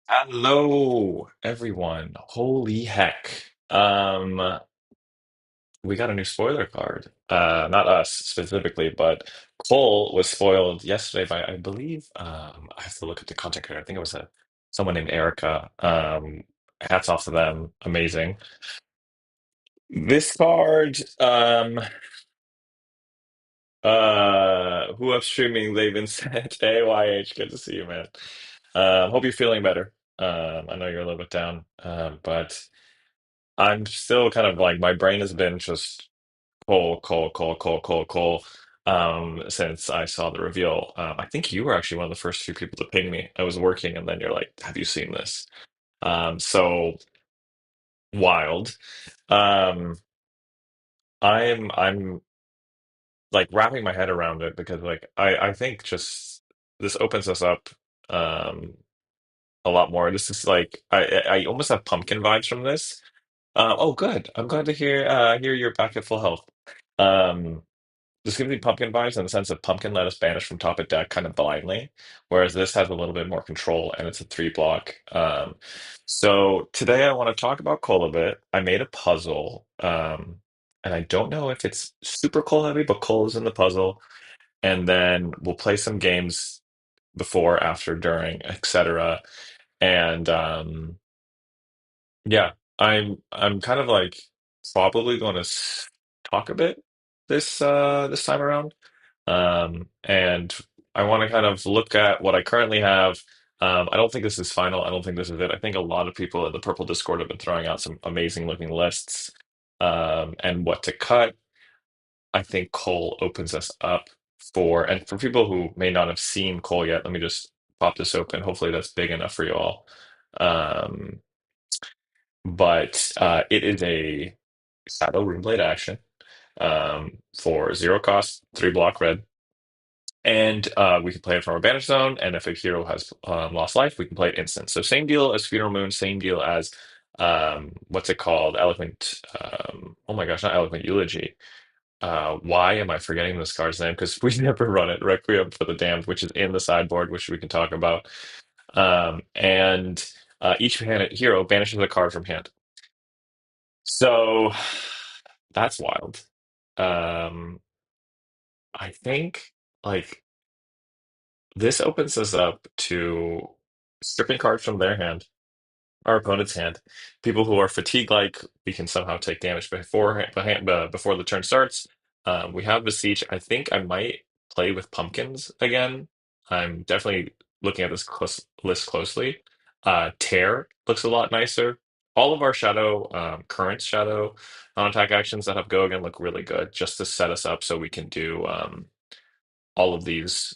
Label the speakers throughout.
Speaker 1: Hello, everyone. Holy heck. We got a new spoiler card. Not us specifically, but Cole was spoiled yesterday by, I believe, I have to look at the content creator. I think it was someone named Erica. Hats off to them. Amazing. This card, who upstreaming they've been sent. AYH, good to see you, man. Hope you're feeling better. I know you're a little bit down, but I'm still kind of like my brain has been just coal, since I saw the reveal. I think you were actually one of the first few people to ping me. I was working, and then you're like, "Have you seen this?" So wild. Um, I'm like wrapping my head around it because like I think just this opens us up um a lot more. This is like I almost have pumpkin vibes from this. Oh, good. I'm glad to hear you're back at full health. Um, this gives me pumpkin vibes in the sense of pumpkin let us banish from top of deck kind of blindly, whereas this has a little bit more control and it's a three block. So today I want to talk about Cole a bit. I made a puzzle, and I don't know if it's super Cole heavy, but Cole is in the puzzle, and then we'll play some games before, after, during, etc. And yeah, I'm kind of like probably going to talk a bit this time around. And I want to kind of look at what I currently have. I don't think this is final. I don't think this is it. I think a lot of people in the Purple Discord have been throwing out some amazing looking lists, and what to cut. I think Cole opens us up and for people who may not have seen Cole yet, let me just pop this open. Hopefully that's big enough for you all. Um, but it is a Shadow Runeblade action, for zero cost, three block red. And we can play it from our Banish Zone, and if a hero has lost life, we can play it instant. So same deal as Funeral Moon, same deal as what's it called? Eloquent. Oh my gosh, not Eloquent Eulogy. Why am I forgetting this card's name? Because we never run it. Requiem for the Damned, which is in the sideboard, which we can talk about. And each hero banishes a card from hand. So that's wild. Um, I think like this opens us up to stripping cards from their hand, our opponent's hand. People who are fatigue like we can somehow take damage before the turn starts. We have Beseech. I think I might play with pumpkins again. I'm definitely looking at this list closely. Tear looks a lot nicer. All of our current shadow non-attack actions that have go again look really good, just to set us up so we can do all of these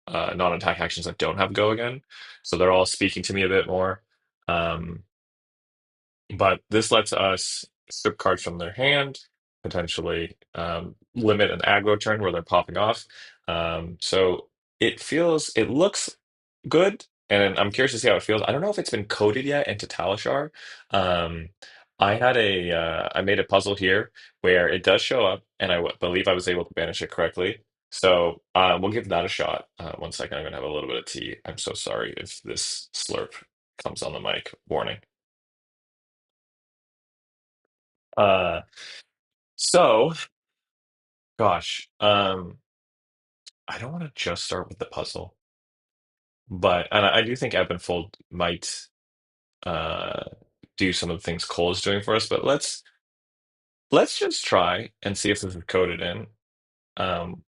Speaker 1: non-attack actions that don't have go again. So they're all speaking to me a bit more. Um, but this lets us strip cards from their hand, potentially limit an aggro turn where they're popping off. So it looks good, and I'm curious to see how it feels. I don't know if it's been coded yet into Talishar. Um, I made a puzzle here where it does show up, and believe I was able to banish it correctly. So we'll give that a shot. One second, I'm gonna have a little bit of tea. I'm so sorry if this slurp comes on the mic. Warning. Uh, so, gosh, I don't want to just start with the puzzle, but and I do think Ebb and Fold might uh do some of the things Cole is doing for us, but let's just try and see if this is coded in. Um,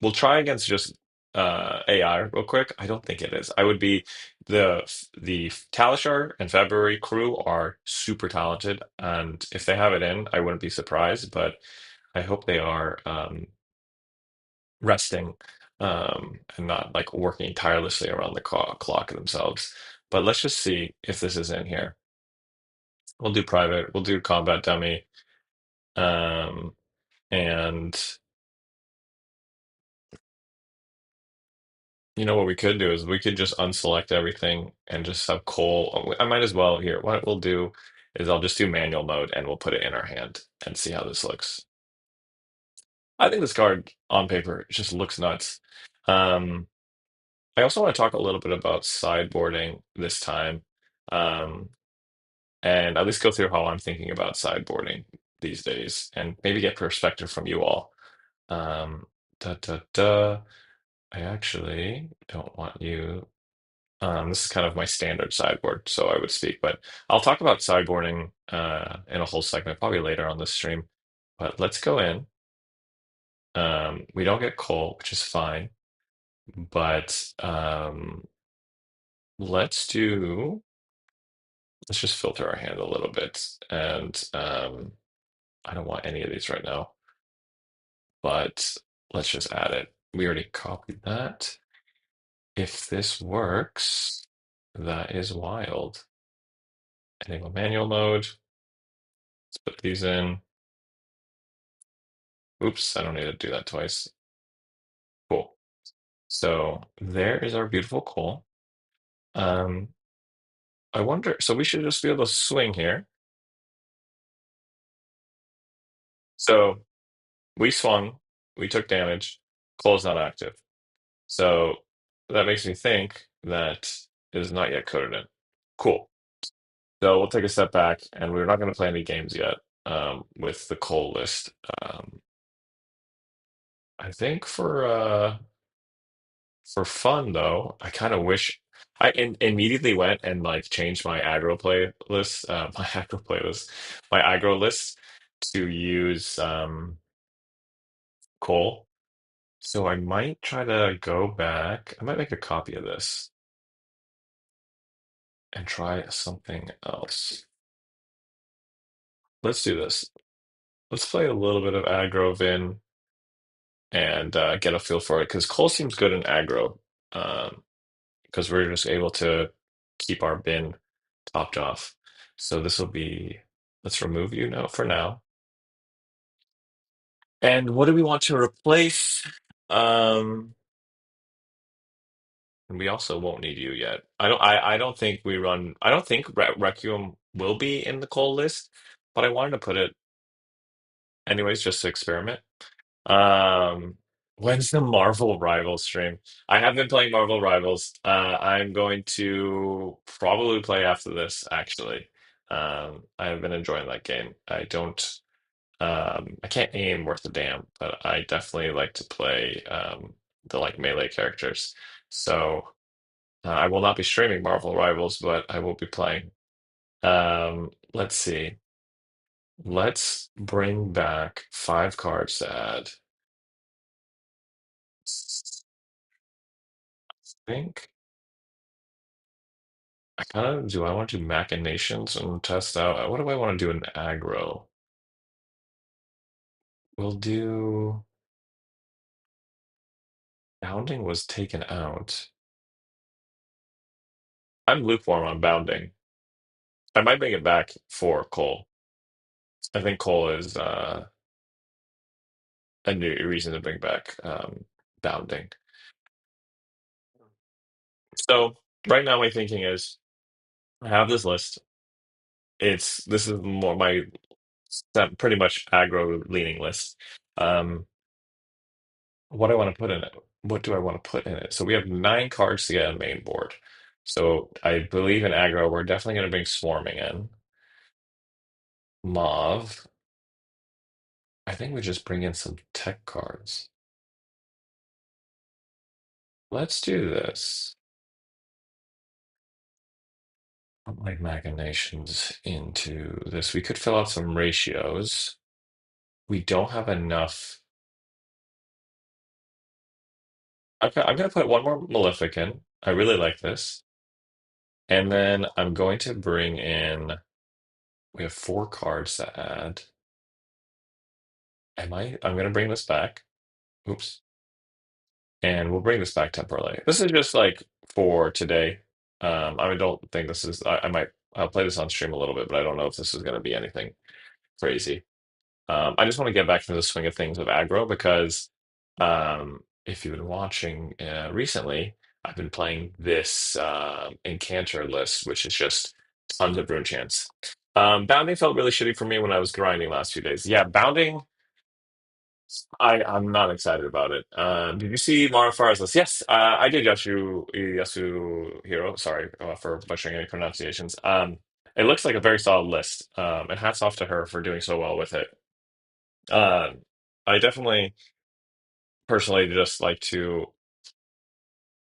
Speaker 1: we'll try against just AI real quick. I don't think it is. I would be the Talishar and February crew are super talented, and if they have it in, I wouldn't be surprised, but I hope they are. Resting, and not like working tirelessly around the clock themselves. But let's just see if this is in here. We'll do private, we'll do combat dummy, um, and you know what we could do is we could just unselect everything and just have Cole. I might as well here. What we'll do is I'll just do manual mode and we'll put it in our hand and see how this looks. I think this card on paper just looks nuts. Um, I also want to talk a little bit about sideboarding this time, um, and at least go through how I'm thinking about sideboarding these days, and maybe get perspective from you all. Um, da da da. I actually don't want you. This is kind of my standard sideboard, so I would speak, but I'll talk about sideboarding in a whole segment, probably later on this stream. But let's go in. We don't get coal, which is fine, but let's do. Let's just filter our hand a little bit, and I don't want any of these right now, but let's just add it. We already copied that. If this works, that is wild. Enable manual mode. Let's put these in. Oops, I don't need to do that twice. Cool. So there is our beautiful coal. Um, I wonder, so we should just be able to swing here. So we swung, we took damage, coal's not active. So that makes me think that it is not yet coded in. Cool. So we'll take a step back, and we're not going to play any games yet with the coal list. I think for fun though, I kind of wish immediately went and like changed my aggro playlist, my aggro list to use coal. So I might try to go back. I might make a copy of this and try something else. Let's do this. Let's play a little bit of aggro Vin and get a feel for it because coal seems good in aggro because we're just able to keep our bin topped off. So this will be, let's remove you now for now. And what do we want to replace? Um, and we also won't need you yet. I don't think we run, I don't think Requiem will be in the coal list, but I wanted to put it anyways just to experiment. Um, when's the Marvel Rivals stream? I have been playing Marvel Rivals. I'm going to probably play after this, actually. I've been enjoying that game. I can't aim worth a damn, but I definitely like to play the like melee characters. So I will not be streaming Marvel Rivals, but I will be playing. Let's see. Let's bring back 5 cards to add. Think I kind of do. I want to do machinations and test out. What do I want to do in aggro? We'll do bounding was taken out. I'm lukewarm on bounding. I might bring it back for Cole. I think Cole is a new reason to bring back bounding. So right now my thinking is I have this list. This is more my pretty much aggro leaning list. Um, what I want to put in it. What do I want to put in it? So we have 9 cards to get on main board. So I believe in aggro, we're definitely going to bring swarming in. Mauve. I think we just bring in some tech cards. Let's do this. Put my machinations into this. We could fill out some ratios. We don't have enough. I'm going to put one more Malefic in. I really like this. And then I'm going to bring in. We have 4 cards to add. I'm going to bring this back. Oops. And we'll bring this back temporarily. This is just like for today. I don't think this is, I'll play this on stream a little bit, but I don't know if this is going to be anything crazy. I just want to get back to the swing of things of aggro because if you've been watching recently, I've been playing this Incanter list, which is just tons of rune chants. Bounding felt really shitty for me when I was grinding last few days. Yeah, bounding. I'm not excited about it. Did you see Marafar's list? Yes, I did Yasuhiro. Sorry for butchering any pronunciations. It looks like a very solid list. And hats off to her for doing so well with it. Um, I definitely personally just like to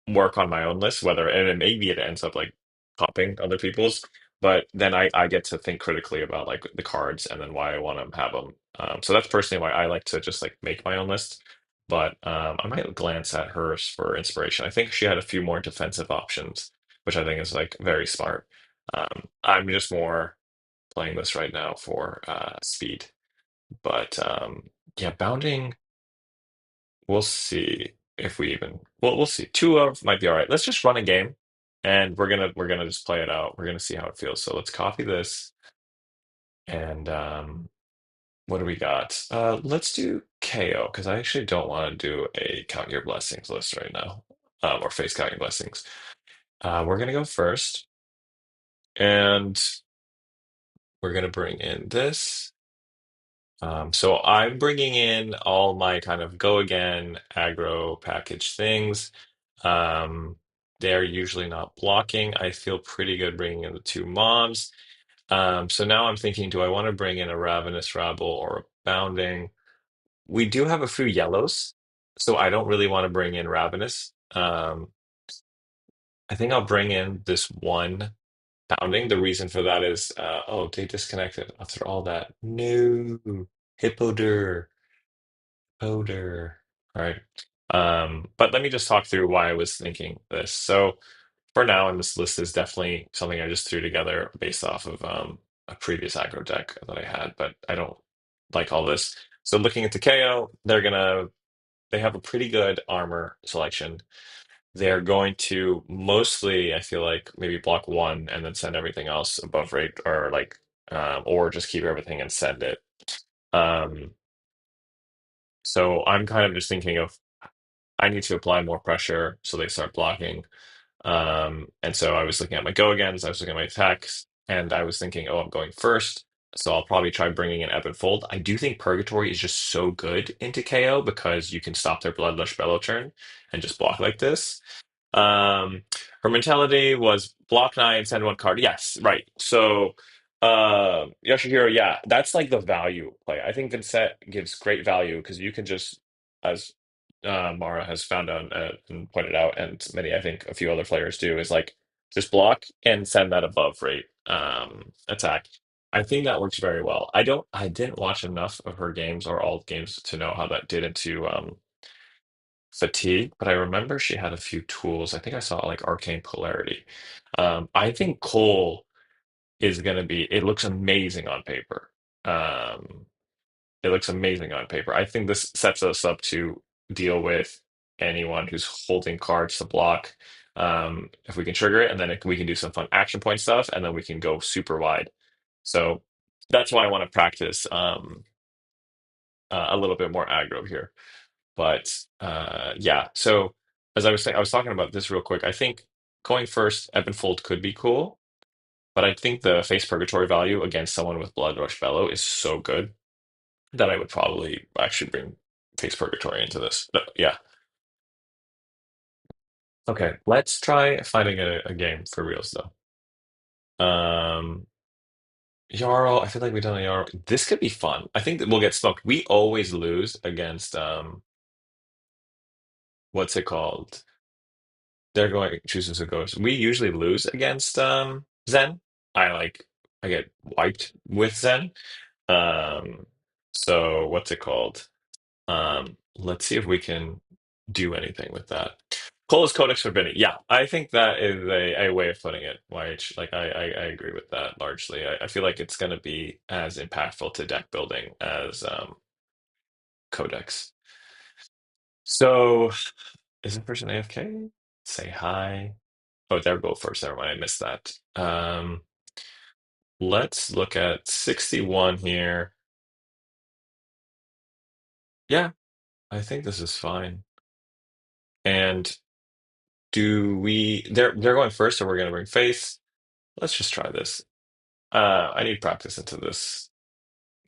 Speaker 1: work on my own list, whether and then maybe it ends up like copying other people's, but then I get to think critically about like the cards and then why I want to have them. So that's personally why I like to just like make my own list. But I might glance at hers for inspiration. I think she had a few more defensive options, which I think is like very smart. I'm just more playing this right now for speed. But yeah, bounding. We'll see if we even. Well, we'll see. Two of might be all right. Let's just run a game, and we're gonna just play it out. We're gonna see how it feels. So let's copy this, and what do we got? Let's do KO because I actually don't want to do a count your blessings list right now, or face count your blessings. We're gonna go first, and we're gonna bring in this. So I'm bringing in all my kind of go again aggro package things. Um, they're usually not blocking. I feel pretty good bringing in the two mobs. So now I'm thinking, do I want to bring in a Ravenous Rabble or a Bounding? We do have a few yellows, so I don't really want to bring in Ravenous. I think I'll bring in this one Bounding. The reason for that is, oh, they disconnected after all that. No, Hippodur. Odor. All right. But let me just talk through why I was thinking this. So for now, and this list is definitely something I just threw together based off of a previous aggro deck that I had, but I don't like all this. So looking at the KO, they have a pretty good armor selection. They're going to mostly, I feel like, maybe block one and then send everything else above rate or like or just keep everything and send it. Um, so I'm kind of just thinking of I need to apply more pressure so they start blocking. And so I was looking at my go agains, I was looking at my attacks, and I was thinking, oh, I'm going first. So I'll probably try bringing in Ebb and Fold. I do think Purgatory is just so good into KO because you can stop their Bloodlush Bellow turn and just block like this. Um, Her mentality was block nine, send one card. Yes, right. So, Yoshihiro, yeah, that's like the value play. I think Vynnset gives great value because you can just, as Mara has found out and pointed out, and many, I think, a few other players do, is like just block and send that above rate attack. I think that works very well. I didn't watch enough of her games or all games to know how that did into fatigue, but I remember she had a few tools. I think I saw like arcane polarity. I think Cole is going to be, it looks amazing on paper. Um, it looks amazing on paper. I think this sets us up to deal with anyone who's holding cards to block. If we can trigger it, and then we can do some fun action point stuff, and then we can go super wide. So that's why I want to practice a little bit more aggro here. But yeah, so as I was saying, I was talking about this real quick. I think going first, Ebb and Fold could be cool, but I think the face purgatory value against someone with Blood Rush Bellow is so good that I would probably actually bring face purgatory into this. But yeah. Okay, let's try finding a game for reals though. Jarl, I feel like we've done a Jarl. This could be fun. I think that we'll get smoked. We always lose against what's it called? They're going chooses a ghost. We usually lose against Zen. I get wiped with Zen. Um so what's it called? Let's see if we can do anything with that. Colas Codex Forbidden. Yeah, I think that is a way of putting it. YH, like I agree with that largely. I feel like it's gonna be as impactful to deck building as Codex. So is the person AFK? Say hi. Oh, there go first. Never mind, I missed that. Let's look at 61 here. Yeah, I think this is fine. And do we they're going first, so we're gonna bring face. Let's just try this. I need practice into this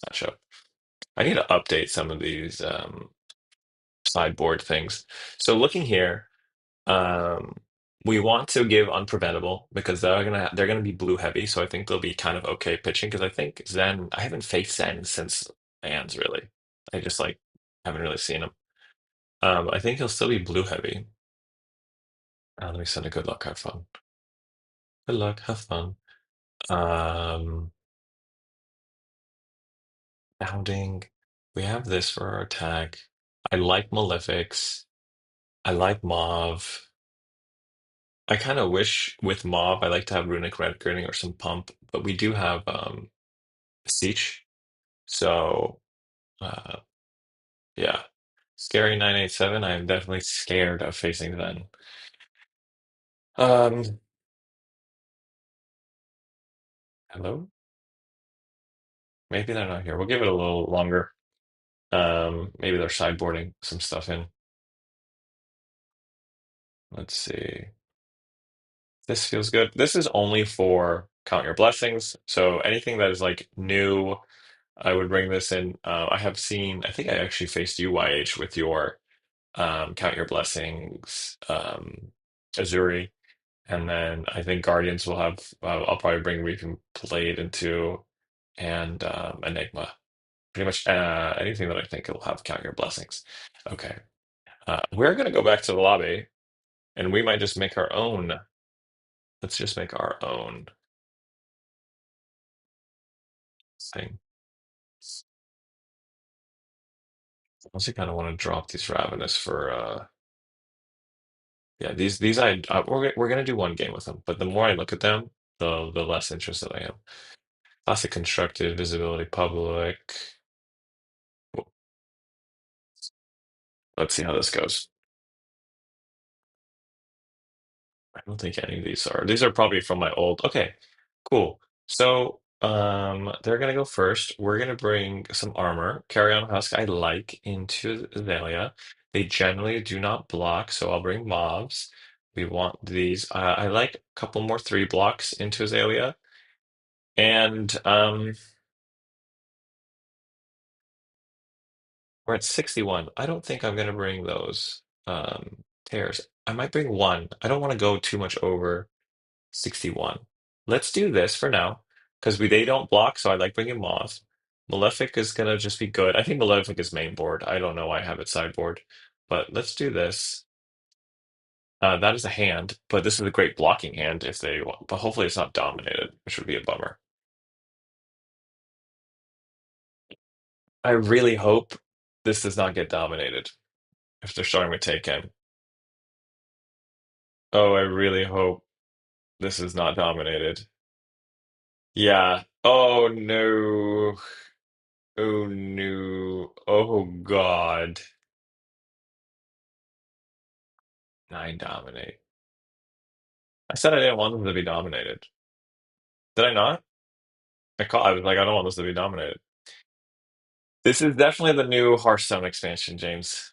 Speaker 1: matchup. I need to update some of these sideboard things. So looking here, um, we want to give unpreventable because they're gonna be blue heavy. So I think they'll be kind of okay pitching because I think Zen. I haven't faced Zen since Lands really. I just like haven't really seen him. I think he'll still be blue heavy. Let me send a good luck. Have fun. Good luck. Have fun. Um, Bounding. We have this for our attack. I like Malefics. I like Mauve. I kind of wish with Mauve I like to have Runic Red Grinning or some Pump, but we do have Siege. So uh yeah. Scary 987. I am definitely scared of facing then. Um Hello? Maybe they're not here. We'll give it a little longer. Maybe they're sideboarding some stuff in. Let's see. This feels good. This is only for Count Your Blessings. So anything that is like new, I would bring this in. I have seen, I think I actually faced you, YH, with your Count Your Blessings, Azuri. And then I think Guardians will have, I'll probably bring Reaping Blade into, and Enigma. Pretty much anything that I think will have Count Your Blessings. Okay. We're going to go back to the lobby, and we might just make our own. Let's just make our own thing. I also kind of want to drop these Ravenous for yeah, these we're gonna do one game with them, but the more I look at them, the less interested I am. Classic constructed, visibility public. Let's see how this goes. I don't think any of these are. These are probably from my old. Okay, cool. So they're gonna go first. We're gonna bring some armor. Carry on husk I like into Azalea. They generally do not block, so I'll bring mobs. We want these. I like a couple more three blocks into Azalea. And we're at 61. I don't think I'm gonna bring those tears. I might bring one. I don't want to go too much over 61. Let's do this for now because they don't block, so I like bringing Moth. Malefic is gonna just be good. I think Malefic is main board. I don't know why I have it sideboard, but let's do this. That is a hand, but this is a great blocking hand if they want. But hopefully it's not dominated, which would be a bummer. I really hope this does not get dominated if they're starting with Taken. Oh, I really hope this is not dominated. Yeah. Oh no. Oh no. Oh God. Nine dominate. I said I didn't want them to be dominated. Did I not? I was like, I don't want this to be dominated. This is definitely the new Hearthstone expansion, James.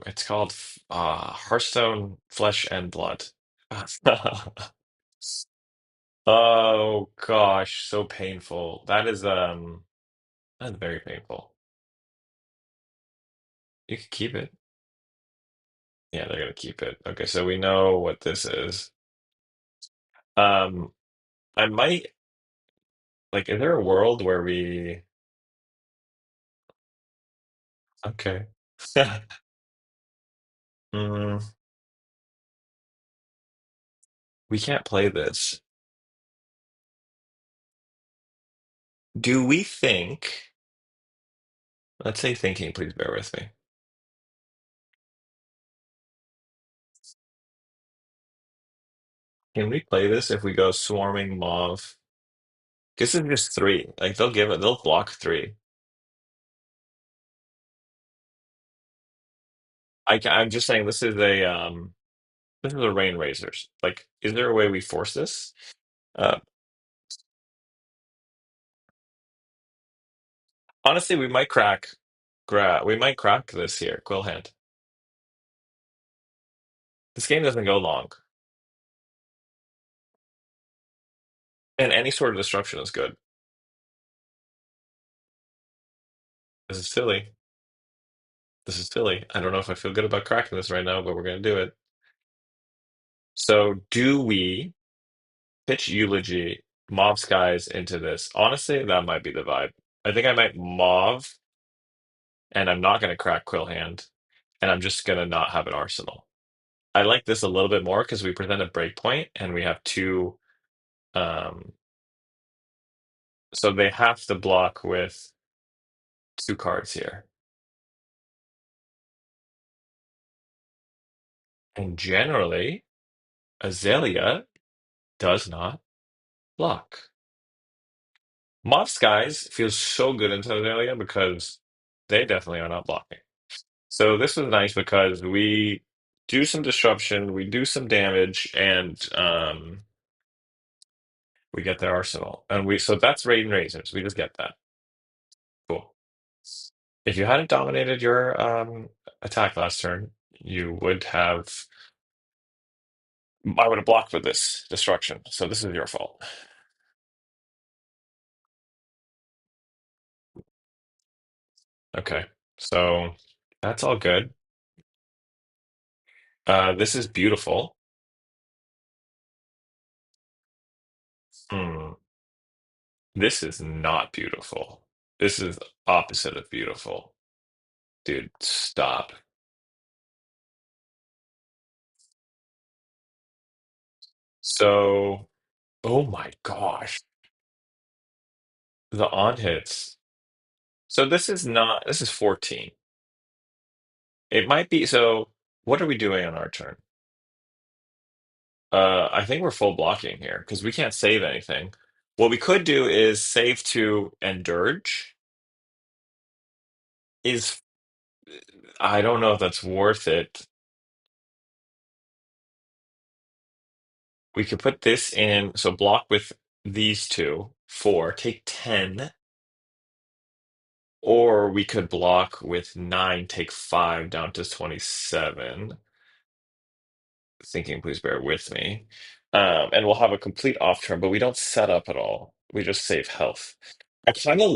Speaker 1: It's called Hearthstone Flesh and Blood. Oh gosh, so painful. That's very painful. You can keep it. Yeah, they're gonna keep it. Okay, so we know what this is. Um, I might like, is there a world where we okay. Mm, we can't play this. Do we think, let's say thinking, please bear with me. Can we play this if we go swarming mauve? This is just three. Like they'll block three. I'm just saying this is a rain razors. Like, is there a way we force this? Uh, Honestly, we might crack this here, Quill Hand. This game doesn't go long, and any sort of disruption is good. This is silly. This is silly. I don't know if I feel good about cracking this right now, but we're gonna do it. So, do we pitch eulogy, Mauve Skies into this? Honestly, that might be the vibe. I think I might Mauve, and I'm not gonna crack Quill Hand, and I'm just gonna not have an arsenal. I like this a little bit more because we present a breakpoint and we have two. Um, so they have to block with two cards here. And generally, Azalea does not block. Moth Skies feels so good into Azalea because they definitely are not blocking. So this was nice because we do some disruption, we do some damage, and we get their arsenal. And we so that's Raiden Razors. We just get that. Cool. If you hadn't dominated your attack last turn, you would have I would have blocked with this destruction. So this is your fault. Okay. So that's all good. This is beautiful. Hmm. This is not beautiful. This is opposite of beautiful. Dude, stop. So, oh my gosh. The on hits. So this is 14. It might be so what are we doing on our turn? I think we're full blocking here because we can't save anything. What we could do is save two and dirge. Is I don't know if that's worth it. We could put this in, so block with these two, four, take 10, or we could block with nine, take five down to 27. Thinking, please bear with me. And we'll have a complete off turn, but we don't set up at all. We just save health. I kind of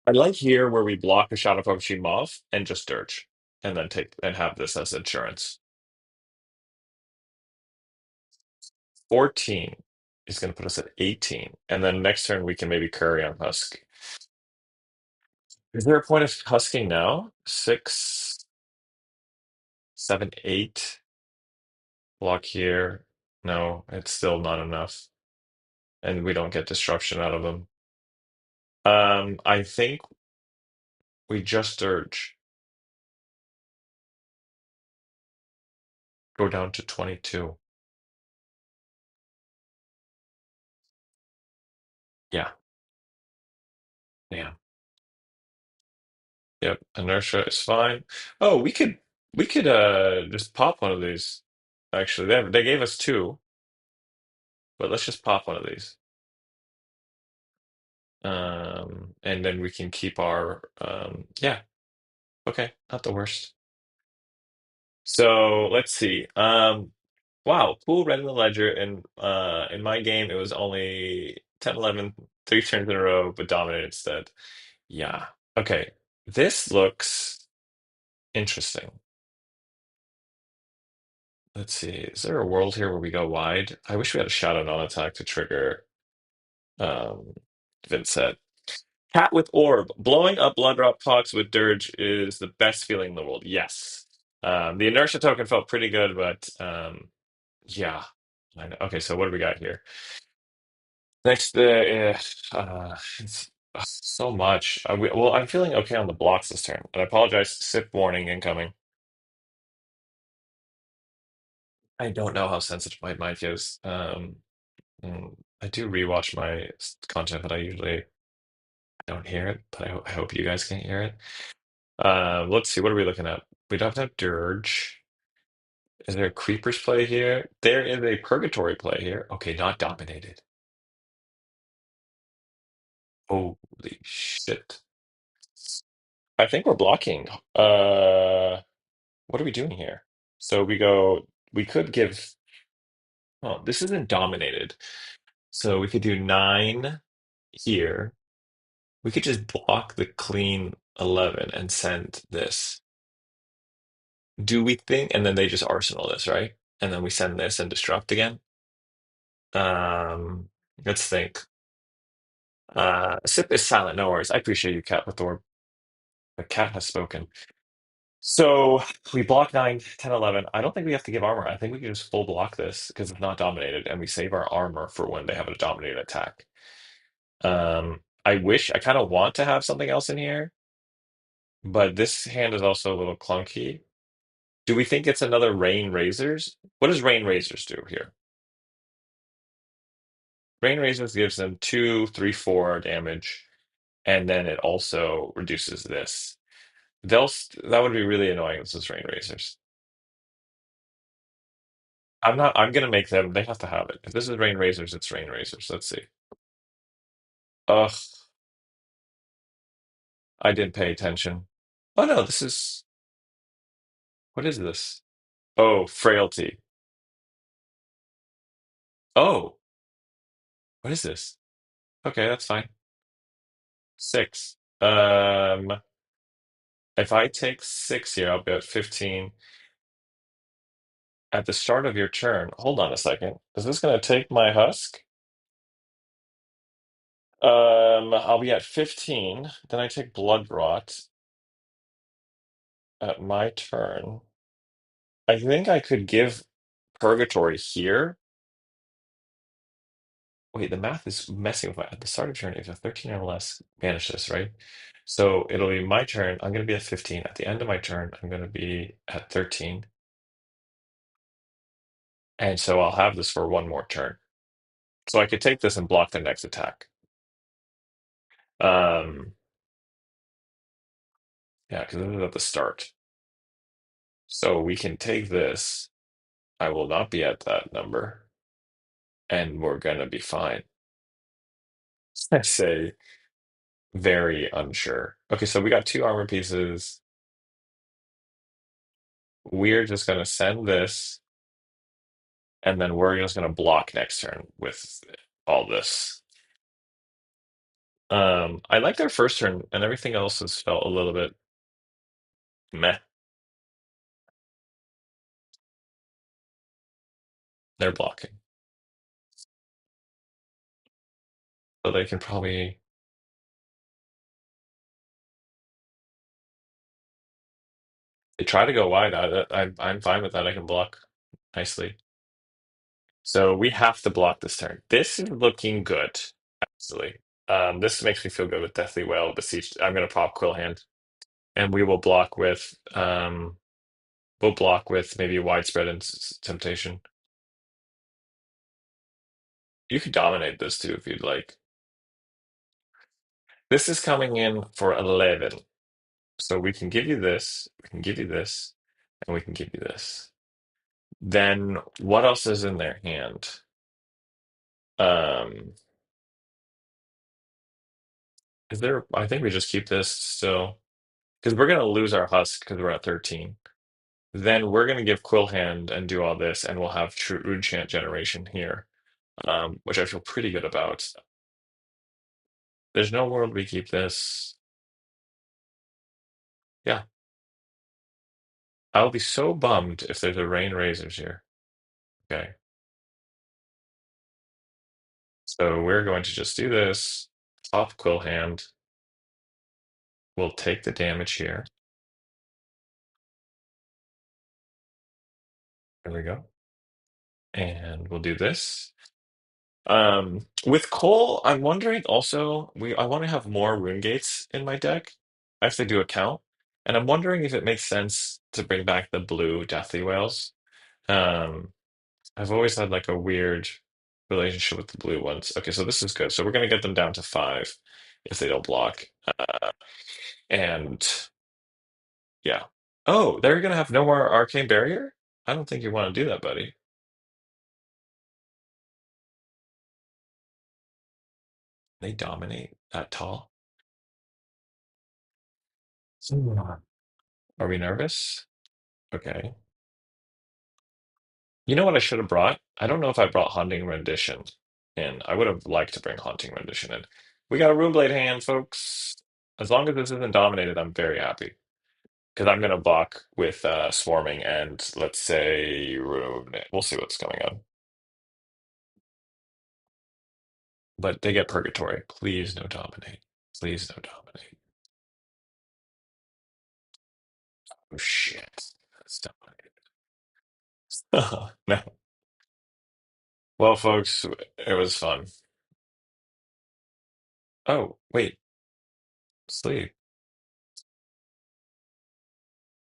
Speaker 1: I like here where we block a Shadow Puppetry Moth and just dirge, and then take and have this as insurance. 14 is going to put us at 18, and then next turn we can maybe curry on Husk. Is there a point of husking now? Six, seven, eight. Block here. No, it's still not enough, and we don't get disruption out of them. I think we just urge go down to 22. Yeah, yeah, yep. Inertia is fine. Oh, we could just pop one of these. Actually, they gave us two, but let's just pop one of these. And then we can keep our yeah, okay, not the worst. So let's see. Wow, cool red in the ledger. And in my game, it was only 10, 11, 3 turns in a row, but dominated instead. Yeah. Okay. This looks interesting. Let's see. Is there a world here where we go wide? I wish we had a shadow non-attack to trigger um Vynnset. Cat with orb. Blowing up blood drop pots with dirge is the best feeling in the world. Yes. The inertia token felt pretty good, but yeah. I know. Okay, so what do we got here? Next, it's so much. Well, I'm feeling okay on the blocks this turn. And I apologize. Sip warning incoming. I don't know how sensitive my mic is. I do rewatch my content, but I usually don't hear it. But I hope you guys can hear it. Let's see. What are we looking at? We don't have Dirge. Is there a Creepers play here? There is a Purgatory play here. Okay, not dominated. Holy shit. I think we're blocking. What are we doing here? So we could give, oh, this isn't dominated. So we could do nine here. We could just block the clean 11 and send this. Do we think, and then they just arsenal this, right? And then we send this and destruct again. Um, let's think. Sip is silent, no worries. I appreciate you, Cat with Orb. The cat has spoken. So we block 9, 10, 11. I don't think we have to give armor. I think we can just full block this because it's not dominated, and we save our armor for when they have a dominated attack. I kind of want to have something else in here, but this hand is also a little clunky. Do we think it's another Rain Razors? What does Rain Razors do here? Rain Razors gives them 2, 3, 4 damage, and then it also reduces this. That would be really annoying. This is Rain Razors. I'm gonna make them. They have to have it. If this is Rain Razors, it's Rain Razors. Let's see. Ugh, I didn't pay attention. Oh no, this is what is this? Oh, Frailty. Oh, what is this? Okay, that's fine. 6. If I take 6 here, I'll be at 15. At the start of your turn, hold on a second. Is this gonna take my husk? I'll be at 15. Then I take Blood Rot at my turn. I think I could give Purgatory here. Wait, the math is messing with my at the start of turn. If you have 13 or less, banish this, right? So it'll be my turn. I'm going to be at 15. At the end of my turn, I'm going to be at 13. And so I'll have this for one more turn. So I could take this and block the next attack. Um, yeah, because this is at the start. So we can take this. I will not be at that number, and we're going to be fine. I say very unsure. Okay, so we got 2 armor pieces. We're just going to send this, and then we're just going to block next turn with all this. I like their first turn, and everything else has felt a little bit meh. They're blocking, so they can probably they try to go wide. I'm fine with that. I can block nicely. So we have to block this turn. This is looking good, actually. This makes me feel good with Deathly Wail, Beseech. I'm going to pop Quill Hand, and we will block with we'll block with maybe Widespread and Temptation. You could dominate this too if you'd like. This is coming in for 11. So we can give you this, we can give you this, and we can give you this. Then what else is in their hand? Um, is there, I think we just keep this still because we're going to lose our husk because we're at 13. Then we're going to give Quill Hand and do all this, and we'll have True Rune Chant generation here, which I feel pretty good about. There's no world we keep this. Yeah, I'll be so bummed if there's a Rain Razors here. Okay. So we're going to just do this. Top Quill Hand. We'll take the damage here. There we go. And we'll do this. With Cole, I'm wondering also, I want to have more rune gates in my deck. I have to do a count. And I'm wondering if it makes sense to bring back the blue Deathly Whales. Um, I've always had like a weird relationship with the blue ones. Okay, so this is good. So we're gonna get them down to 5 if they don't block. And yeah. Oh, they're gonna have no more Arcane Barrier? I don't think you want to do that, buddy. They dominate that tall. Hmm. Are we nervous? Okay. You know what I should have brought? I don't know if I brought Haunting Rendition in. I would have liked to bring Haunting Rendition in. We got a Runeblade hand, folks. As long as this isn't dominated, I'm very happy. Because I'm gonna block with swarming and let's say rune. We'll see what's going on. But they get purgatory. Please no dominate. Please no dominate. Oh shit. That's dominated. No. Well, folks, it was fun. Oh, wait. Sleep.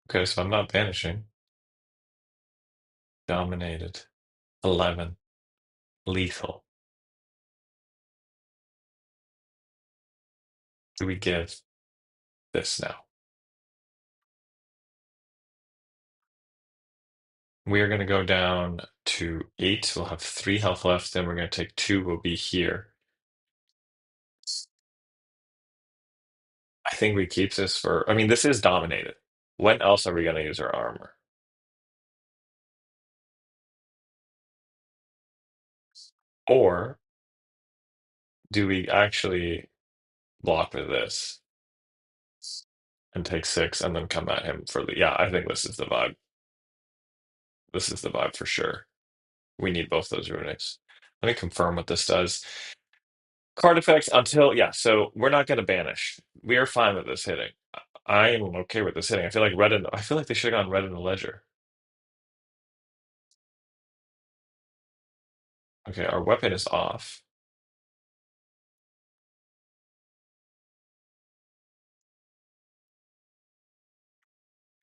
Speaker 1: Okay, so I'm not banishing. Dominated. 11. Lethal. Do we give this now? We are going to go down to 8. We'll have 3 health left. Then we're going to take 2. We'll be here. I think we keep this for. I mean, this is dominated. When else are we going to use our armor? Or do we actually block with this and take 6 and then come at him for the. Yeah, I think this is the vibe. This is the vibe for sure. We need both those runics. Let me confirm what this does. Card effects until, yeah, so we're not going to banish. We are fine with this hitting. I am okay with this hitting. I feel like I feel like they should have gone red in the ledger. Okay, our weapon is off.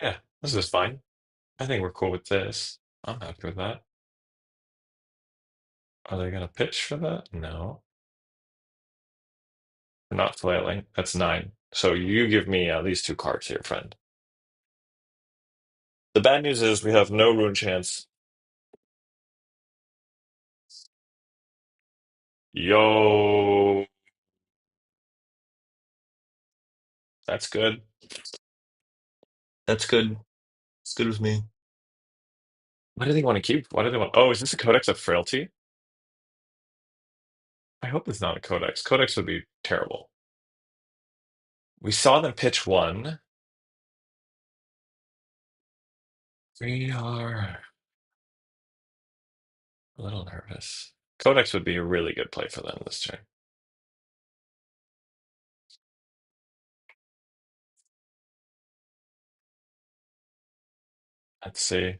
Speaker 1: Yeah, this is fine. I think we're cool with this. I'm happy with that. Are they going to pitch for that? No. We're not flailing. That's 9. So you give me at least 2 cards here, friend. The bad news is we have no rune chance. Yo, that's good. That's good. It's good with me. Why do they want to keep? Why do they want? Oh, is this a Codex of Frailty? I hope it's not a Codex. Codex would be terrible. We saw them pitch 1. We are a little nervous. Codex would be a really good play for them this turn. Let's see.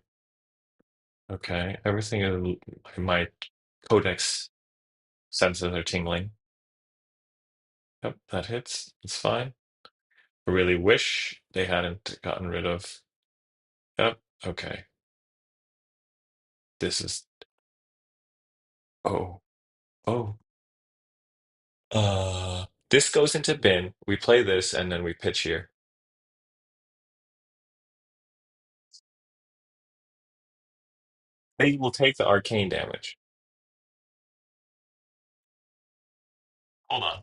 Speaker 1: Okay, everything in my Codex senses are tingling. Yep, that hits. It's fine. I really wish they hadn't gotten rid of. Yep, okay. This is. Oh, oh. This goes into bin. We play this and then we pitch here. They will take the arcane damage. Hold on.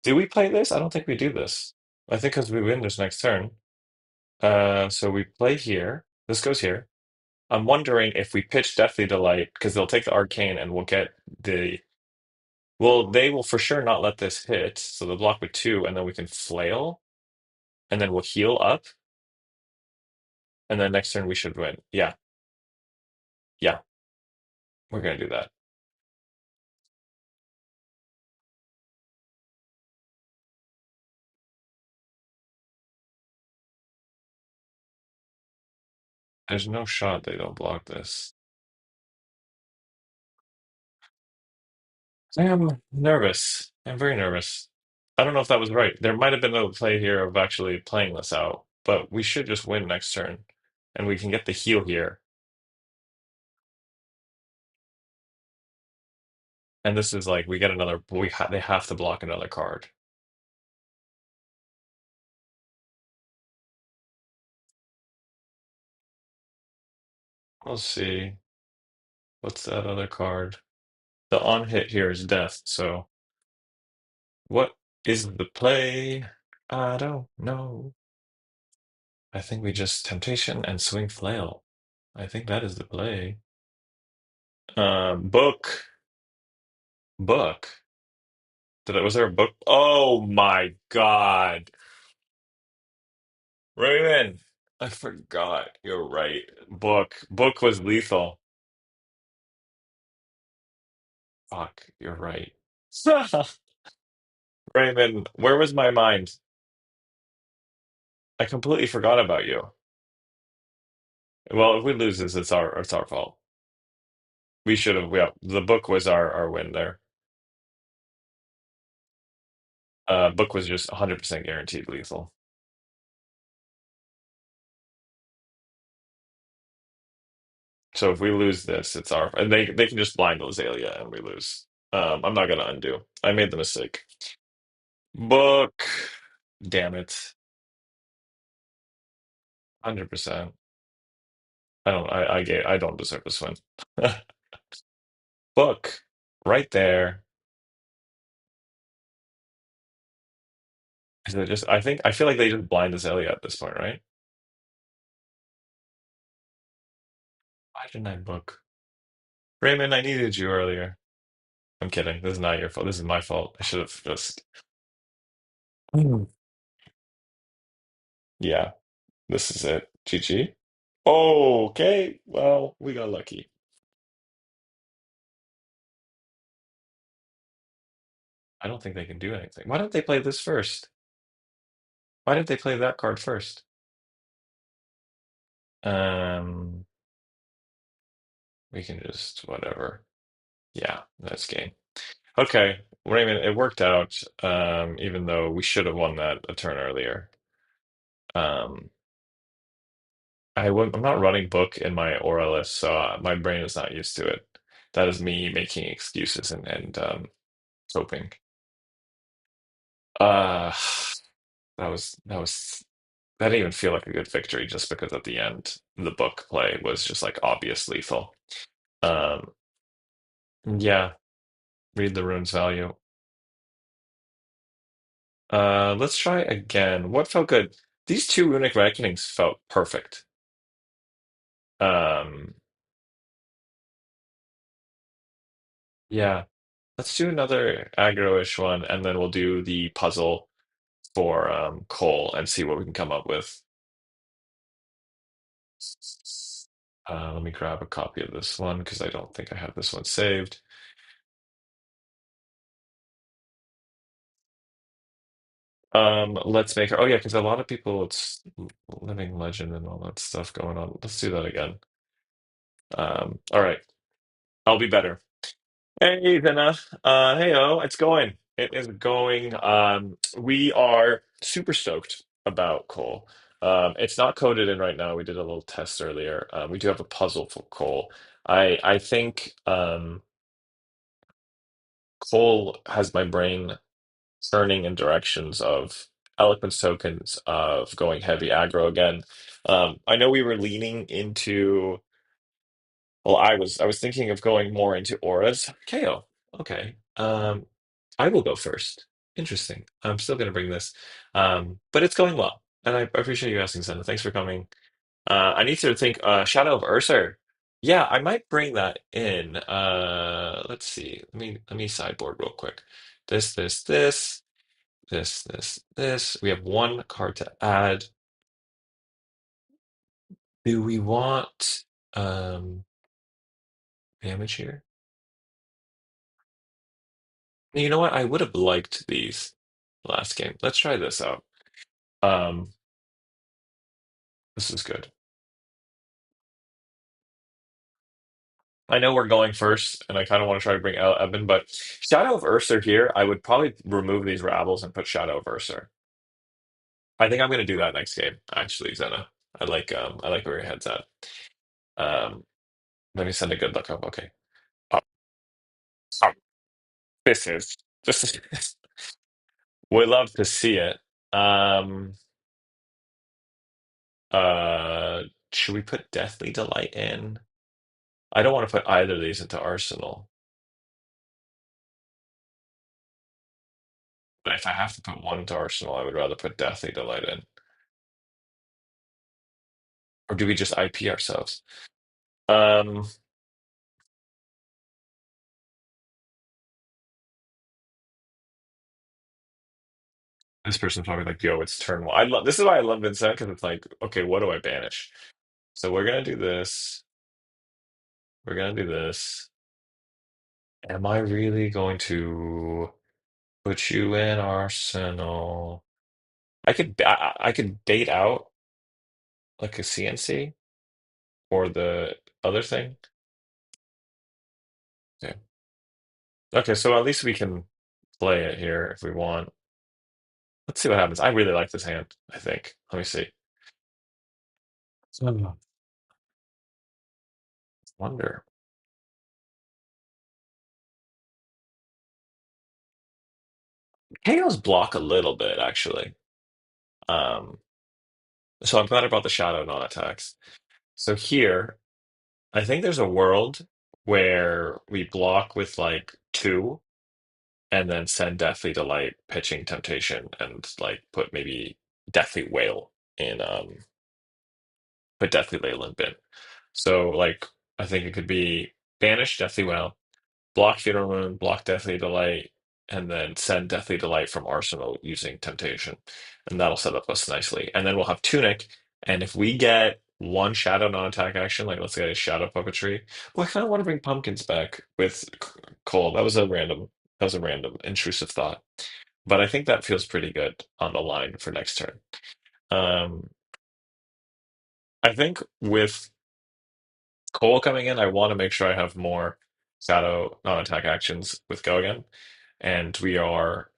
Speaker 1: Do we play this? I don't think we do this. I think because we win this next turn. So we play here. This goes here. I'm wondering if we pitch Deathly Delight because they'll take the arcane and we'll get the. Well, they will for sure not let this hit, so they'll block with 2, and then we can flail, and then we'll heal up, and then next turn we should win. Yeah, yeah, we're gonna do that. There's no shot they don't block this. I am nervous. I'm very nervous. I don't know if that was right. There might have been a play here of actually playing this out, but we should just win next turn, and we can get the heal here. And this is like we get another. They have to block another card. We'll see. What's that other card? The on hit here is death. So what is the play? I don't know. I think we just temptation and swing flail. I think that is the play. Book. Book. Was there a book? Oh my God. Raymond. I forgot. You're right. Book was lethal. Fuck, you're right. Raymond, where was my mind? I completely forgot about you. Well, if we lose this, it's our fault. We should have, yeah, the book was our win there. Book was just 100% guaranteed lethal. So if we lose this, it's our, and they can just blind Azalea and we lose. I'm not gonna undo. I made the mistake. Book. Damn it. 100%. I don't deserve this one. Book. Right there. Is it just I feel like they just blind Azalea at this point, right? Why didn't I book? Raymond, I needed you earlier. I'm kidding. This is not your fault. This is my fault. I should have just Mm. Yeah, this is it. GG. Okay, well, we got lucky. I don't think they can do anything. Why don't they play this first? Why didn't they play that card first? Um, we can just whatever. Yeah, that's game. Okay, Raymond, it worked out. Even though we should have won that a turn earlier. Um, I'm not running book in my aura list, so my brain is not used to it. That is me making excuses and coping. Uh, that didn't even feel like a good victory just because at the end the book play was just like obvious lethal. Um, yeah, read the rune's value. Let's try again. What felt good? These two runic reckonings felt perfect. Um, yeah, let's do another aggro-ish one, and then we'll do the puzzle for Cole and see what we can come up with. Let me grab a copy of this one because I don't think I have this one saved. Let's make her. Oh yeah, because a lot of people, it's living legend and all that stuff going on. Let's do that again. All right, I'll be better. Hey, Vinna. Hey, it's going. It is going. We are super stoked about Cole. It's not coded in right now. We did a little test earlier. We do have a puzzle for Cole. I think Cole has my brain turning in directions of eloquence tokens of going heavy aggro again. I know we were leaning into. Well, I was thinking of going more into auras. KO. Okay. I will go first. Interesting. I'm still going to bring this, but it's going well, and I appreciate you asking, Senna. Thanks for coming. I need to think. Shadow of Ursa. Yeah, I might bring that in. Let's see. Let me sideboard real quick. This. We have one card to add. Do we want damage here? You know what? I would have liked these last game. Let's try this out. Um, this is good. I know we're going first, and I kind of want to try to bring out Evan, but Shadow of Ursa here, I would probably remove these Rabbles and put Shadow of Ursa. I think I'm going to do that next game, actually, Zena. I like where your head's at. Um, Let me send a good look up. Okay. Oh, oh, this is we love to see it. Um, uh, should we put Deathly Delight in? I don't want to put either of these into Arsenal. But if I have to put one into Arsenal, I would rather put Deathly Delight in. Or do we just IP ourselves? Um, This person's probably like, yo, it's turn one. I love this is why I love Vynnset because it's like, okay, what do I banish? So we're gonna do this. We're gonna do this. Am I really going to put you in Arsenal? I could bait out like a CNC or the other thing. Okay. Okay, so at least we can play it here if we want. Let's see what happens. I really like this hand, I think. Let me see. Hmm. Wonder. KO's block a little bit, actually. Um, so I'm glad I brought the shadow non-attacks. So here, I think there's a world where we block with like two and then send Deathly Delight, pitching Temptation, and like put maybe Deathly Whale in put Deathly Whale in bin. So like I think it could be banish Deathly Whale, block Funeral Moon, block Deathly Delight, and then send Deathly Delight from Arsenal using Temptation. And that'll set up us nicely. And then we'll have Tunic. And if we get one shadow non-attack action, like let's get a shadow puppetry. Well, I kind of want to bring pumpkins back with Cole. That was a random intrusive thought. But I think that feels pretty good on the line for next turn. Um, I think with Cole coming in, I want to make sure I have more shadow non-attack actions with Go again. And we are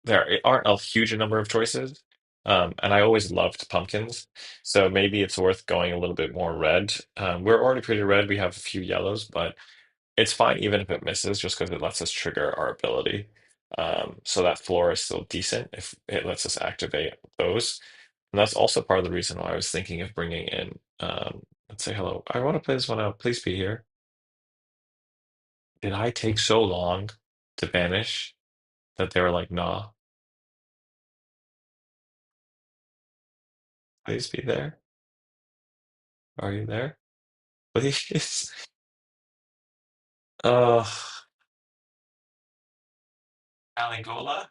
Speaker 1: there aren't a huge number of choices. And I always loved pumpkins. So maybe it's worth going a little bit more red. We're already pretty red. We have a few yellows, but it's fine even if it misses, just because it lets us trigger our ability. So that floor is still decent if it lets us activate those. And that's also part of the reason why I was thinking of bringing in, let's say hello. I want to play this one out. Please be here. Did I take so long to banish that they were like, nah, please be there? Are you there? Please. Uh, Aligola?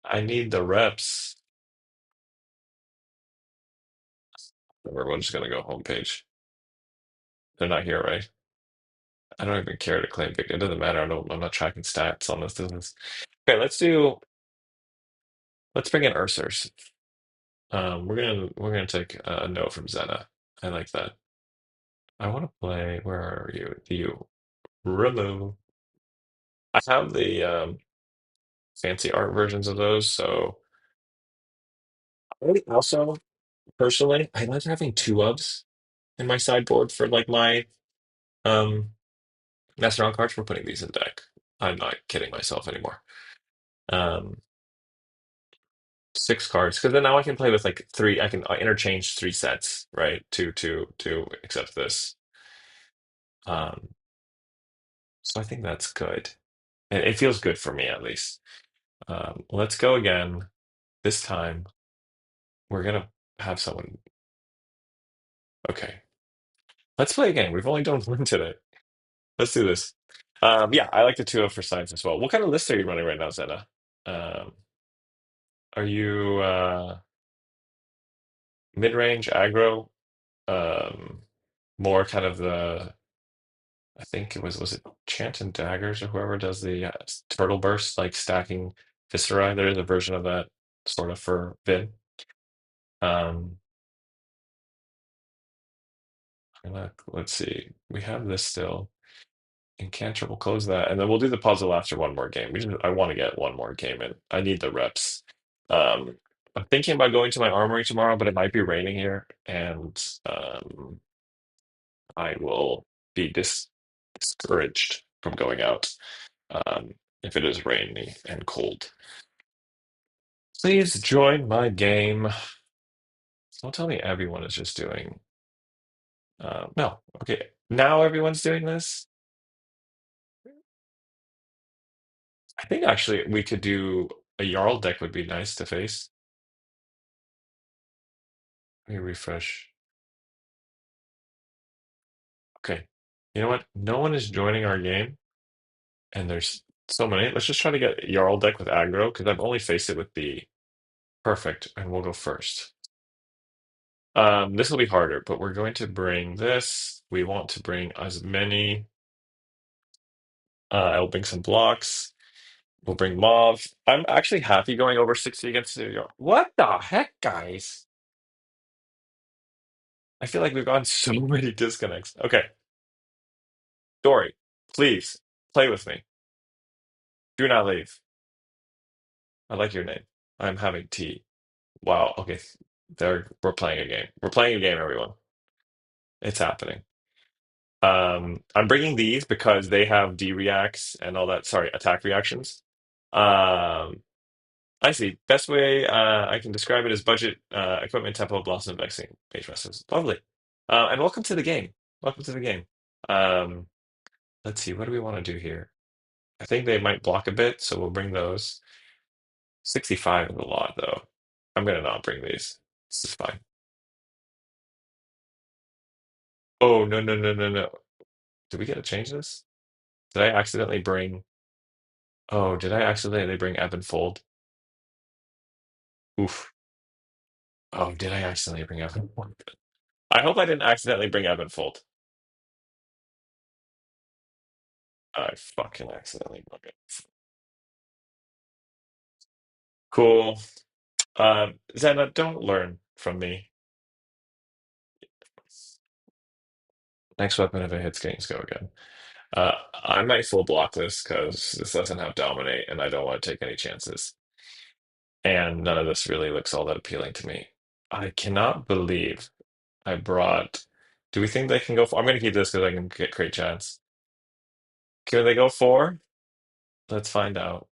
Speaker 1: I need the reps. Everyone's just gonna go homepage. They're not here, right? I don't even care to claim victory. It doesn't matter. I'm not tracking stats on this business. Okay, let's bring in Ursers. We're gonna take a note from Zena. I like that. I want to play. Where are you? You remove. I have the fancy art versions of those. So I also personally, I like having two ofs in my sideboard for like my um master on cards. We're putting these in deck. I'm not kidding myself anymore. Um, six cards because then now I can play with like three. I can interchange three sets, right? Two, except this. Um, so I think that's good. It feels good for me at least. Let's go again. This time we're gonna have someone. Okay, let's play again. We've only done one today. Let's do this. Yeah, I like the two of for sides as well. What kind of list are you running right now, Zena? Um, are you mid-range aggro? Um, more kind of the I think was it Chant and Daggers or whoever does the turtle burst, like stacking Viscera. There is a version of that sort of for Vin. Um, let's see. We have this still. Incantrip, we'll close that, and then we'll do the puzzle after one more game. I want to get one more game in. I need the reps. Um, I'm thinking about going to my armory tomorrow, but it might be raining here, and I will be discouraged from going out if it is rainy and cold. Please join my game. Don't tell me everyone is just doing. No, okay. Now everyone's doing this. I think actually we could do a Jarl deck would be nice to face. Let me refresh. Okay. You know what? No one is joining our game, and there's So many. Let's just try to get Jarl deck with aggro because I've only faced it with B. Perfect, and we'll go first. This will be harder, but we're going to bring this. We want to bring as many. I'll bring some blocks. We'll bring Mauve. I'm actually happy going over 60 against Jarl. What the heck, guys? I feel like we've gone so many disconnects. Okay, Dori, please play with me. Do not leave. I like your name. I'm having tea. Wow. Okay. We're playing a game. We're playing a game, everyone. It's happening. I'm bringing these because they have D reacts and all that. Sorry, attack reactions. Um, I see. Best way I can describe it is budget equipment, tempo, blossom, vaccine, page messages. Lovely. And welcome to the game. Welcome to the game. Um, let's see. What do we want to do here? I think they might block a bit, so we'll bring those. 65 is a lot, though. I'm gonna not bring these. This is fine. Oh, no, no, no, no, no. Did we get to change this? Did I accidentally bring? Oh, did I accidentally bring ebb and fold? Oof. Oh, did I accidentally bring ebb and fold? I hope I didn't accidentally bring ebb and fold. I fucking accidentally brought it. Cool. Zena, don't learn from me. Next weapon, if it hits gains, go again. I might full block this because this doesn't have dominate, and I don't want to take any chances. And none of this really looks all that appealing to me. I cannot believe I brought. Do we think they can go for? I'm going to keep this because I can get great chance. Can they go four? Let's find out.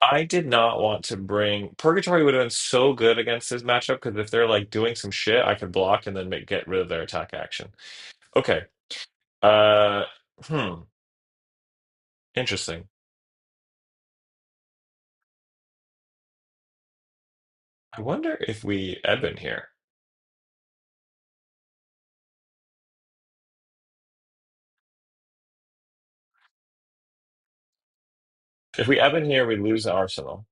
Speaker 1: I did not want to bring Purgatory would have been so good against this matchup because if they're like doing some shit, I could block and then get rid of their attack action. Okay. Uh, hmm. Interesting. I wonder if we Eben here. If we Eben here, we lose the Arsenal,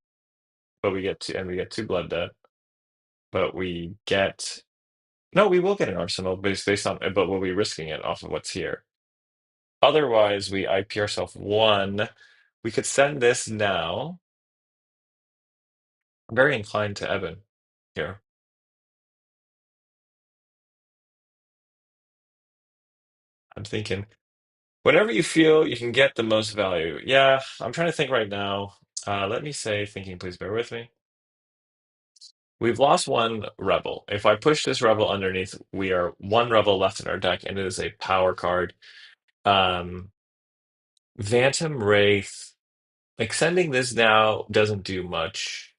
Speaker 1: but we get two Blood Debt, but we get no, we will get an Arsenal based on, but we'll be risking it off of what's here. Otherwise, we IP ourselves one. We could send this now. I'm very inclined to Eben here. I'm thinking whenever you feel you can get the most value. Yeah, I'm trying to think right now. Let me say, thinking, please bear with me. We've lost one rebel. If I push this rebel underneath, we are one rebel left in our deck, and it is a power card. Um, Phantom Wraith. Like sending this now doesn't do much.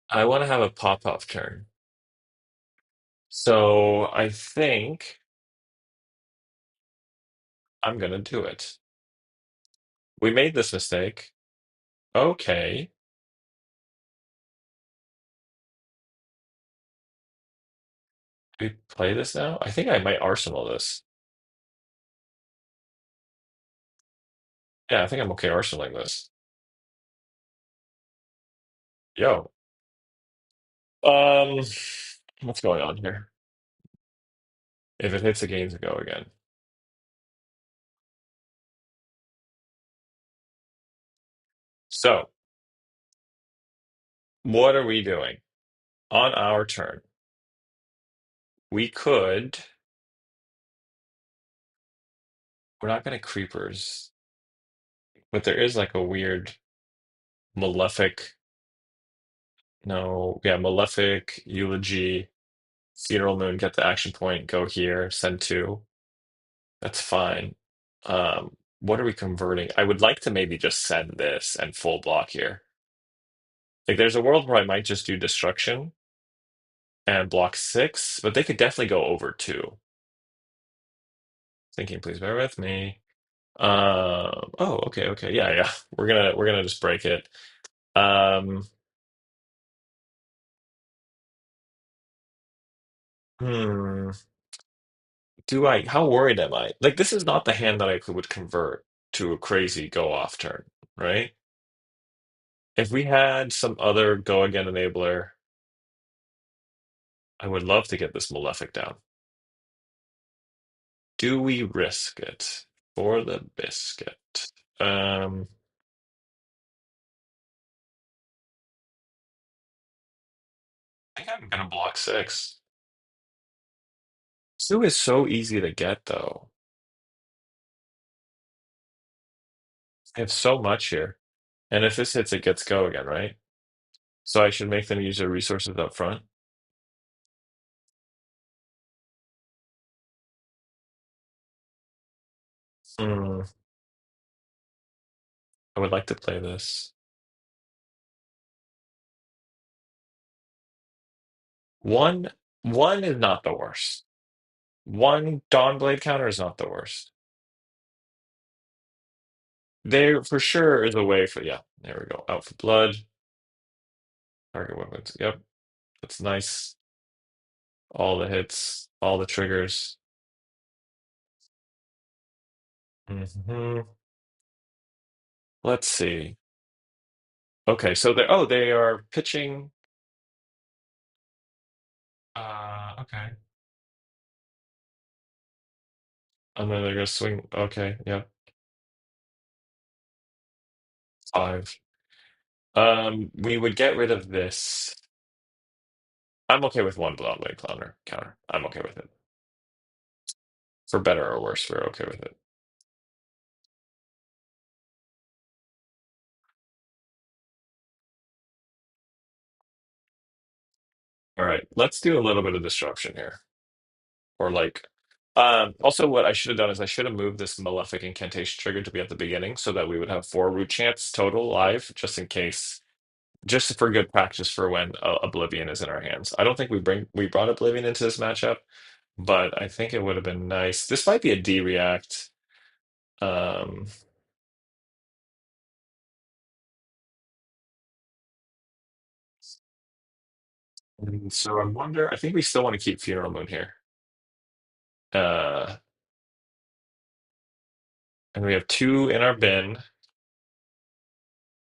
Speaker 1: I want to have a pop-up turn. So I think I'm gonna do it. We made this mistake. Okay. We play this now? I think I might arsenal this. Yeah, I think I'm okay arsenaling this. Yo. Um, what's going on here? If it hits the games go again. So, what are we doing? On our turn, we could. We're not gonna creepers, but there is like a weird malefic. No, yeah, malefic eulogy, funeral moon. Get the action point. Go here. Send two. That's fine. What are we converting? I would like to maybe just send this and full block here. Like, there's a world where I might just do destruction and block six, but they could definitely go over two. Thinking, please bear with me. Oh, okay, okay, yeah, yeah. We're gonna just break it. Um, hmm. how worried am I? Like, this is not the hand that would convert to a crazy go off turn, right? If we had some other go again enabler, I would love to get this Malefic down. Do we risk it for the biscuit? I think I'm gonna block six. Sue is so easy to get, though. I have so much here. And if this hits, it gets go again, right? So I should make them use their resources up front. Hmm, I would like to play this. One, one is not the worst. One Dawnblade counter is not the worst. There for sure is a way for, yeah, there we go. Out for blood. Target weapons. Yep, that's nice. All the hits, all the triggers. Hmm. Let's see. Okay, so they are pitching. Okay. And then they're gonna swing. Okay, yeah, five. We would get rid of this. I'm okay with one Bloodblade counter. I'm okay with it. For better or worse, we're okay with it. All right, let's do a little bit of disruption here. Or like, also what I should have done is I should have moved this Malefic Incantation trigger to be at the beginning so that we would have four root chants total live, just in case, just for good practice for when Oblivion is in our hands. I don't think we brought Oblivion into this matchup, but I think it would have been nice. This might be a D react. Um, and so I wonder. I think we still want to keep Funeral Moon here. Uh, and we have two in our bin.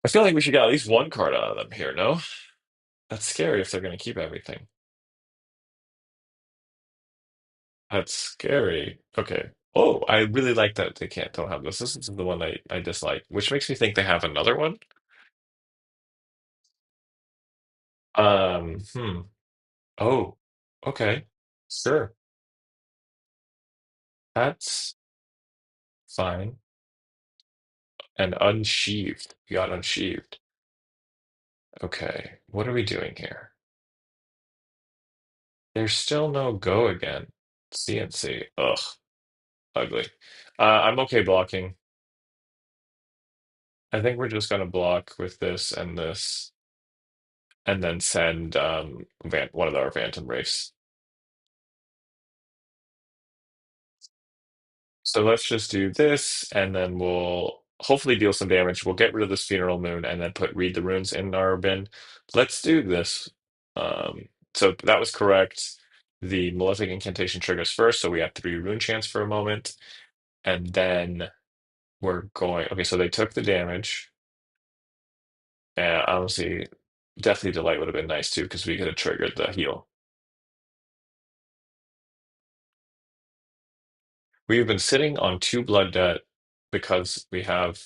Speaker 1: I feel like we should get at least one card out of them here. No, that's scary if they're going to keep everything. That's scary. Okay. Oh, I really like that they don't have this. This is the one I dislike, which makes me think they have another one. Hmm. Oh, okay. Sure. That's fine. And unsheathed. We got unsheathed. Okay. What are we doing here? There's still no go again. CNC. Ugh. Ugly. I'm okay blocking. I think we're just gonna block with this, and then send one of our Phantom Wraiths. So let's just do this, and then we'll hopefully deal some damage. We'll get rid of this Funeral Moon and then put Read the Runes in our bin. Let's do this. So that was correct. The Malefic Incantation triggers first, so we have three rune chants for a moment, and then we're going. Okay, so they took the damage. And honestly, Deathly Delight would have been nice too, because we could have triggered the heal. We've been sitting on two blood debt because we have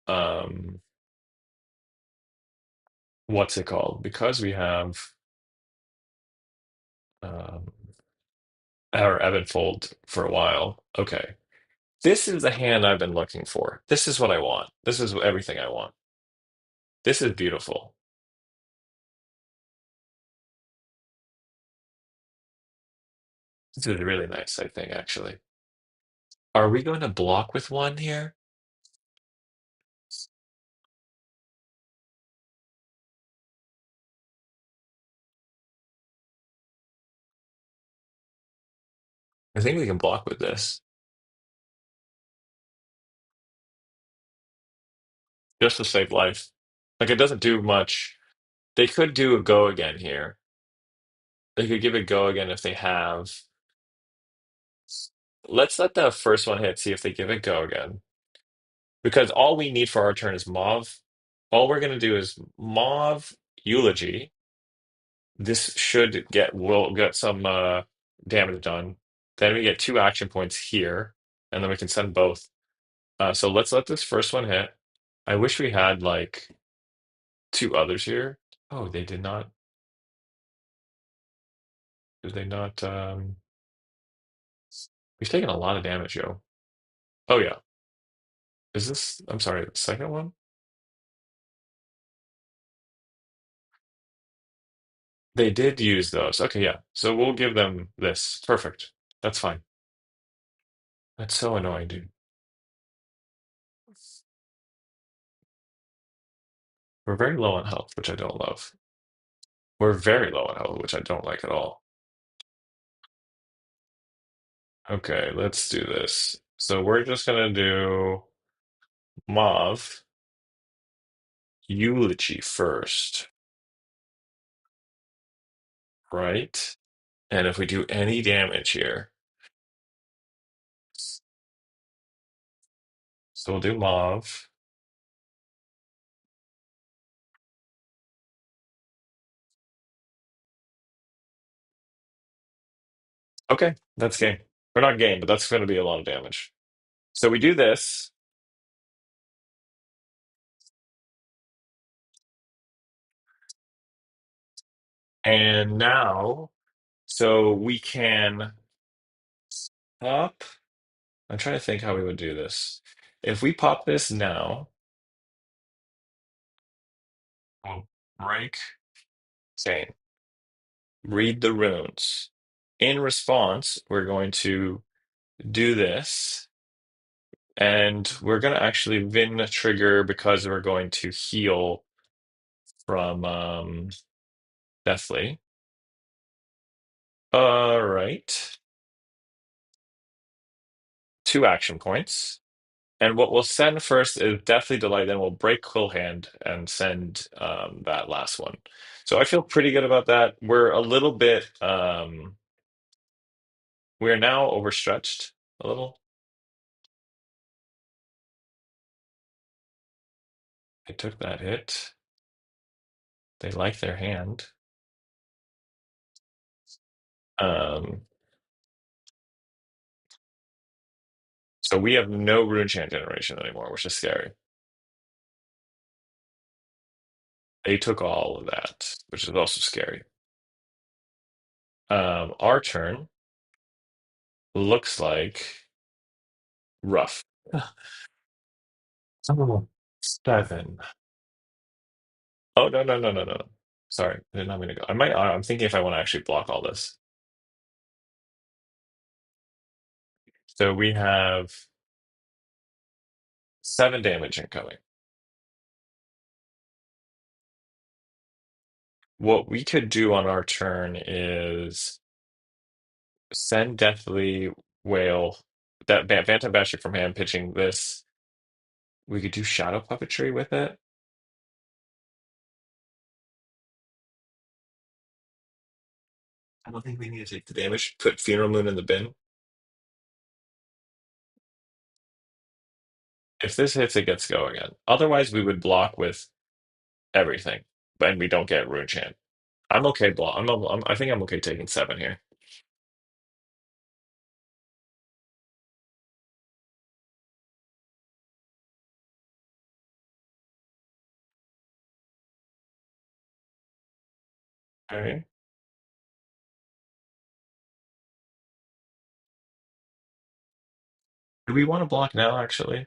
Speaker 1: um what's it called? Because we have um our Evanfold for a while. Okay. This is the hand I've been looking for. This is what I want. This is everything I want. This is beautiful. This is really nice, I think, actually. Are we going to block with one here? I think we can block with this. Just to save life. Like it doesn't do much. They could do a go again here. They could give it go again if they have. let's let the first one hit, see if they give it go again. Because all we need for our turn is Mauve. All we're gonna do is Mauve Eulogy. This should will get some damage done. Then we get 2 action points here, and then we can send both. So let's let this first one hit. I wish we had like 2 others here. Oh, they did not. Did they not? We've taken a lot of damage, yo. Oh yeah. Is this? I'm sorry, the second one? They did use those. Okay, yeah. So we'll give them this. Perfect. That's fine. That's so annoying, dude. We're very low on health, which I don't love. We're very low on health, which I don't like at all. Okay, let's do this. So we're just gonna do Mauve Eulogy first, right? And if we do any damage here, so we'll do Mauve. Okay, that's game. Or not game, but that's gonna be a lot of damage. So we do this, and now, so we can pop. I'm trying to think how we would do this. If we pop this now, we'll break chain, read the runes. In response, we're going to do this, and we're going to actually Vin trigger because we're going to heal from Deathly. All right. 2 action points. And what we'll send first is Deathly Delight, then we'll break Quill Hand and send that last one. So I feel pretty good about that. We're a little bit we're now overstretched a little. They took that hit. They like their hand. Um, so we have no rune chant generation anymore, which is scary. They took all of that, which is also scary. Our turn looks like rough. Oh, 7. Oh no no no no no. Sorry, I did not mean to go. I'm thinking if I want to actually block all this. So we have 7 damage incoming. What we could do on our turn is send Deathly Whale, that Phantom Bastard from hand pitching this. We could do Shadow Puppetry with it. I don't think we need to take the damage. Put Funeral Moon in the bin. If this hits, it gets go again. Otherwise, we would block with everything, and we don't get Rune Chant. I'm okay block. I think I'm okay taking 7 here. All right. Do we want to block now, actually?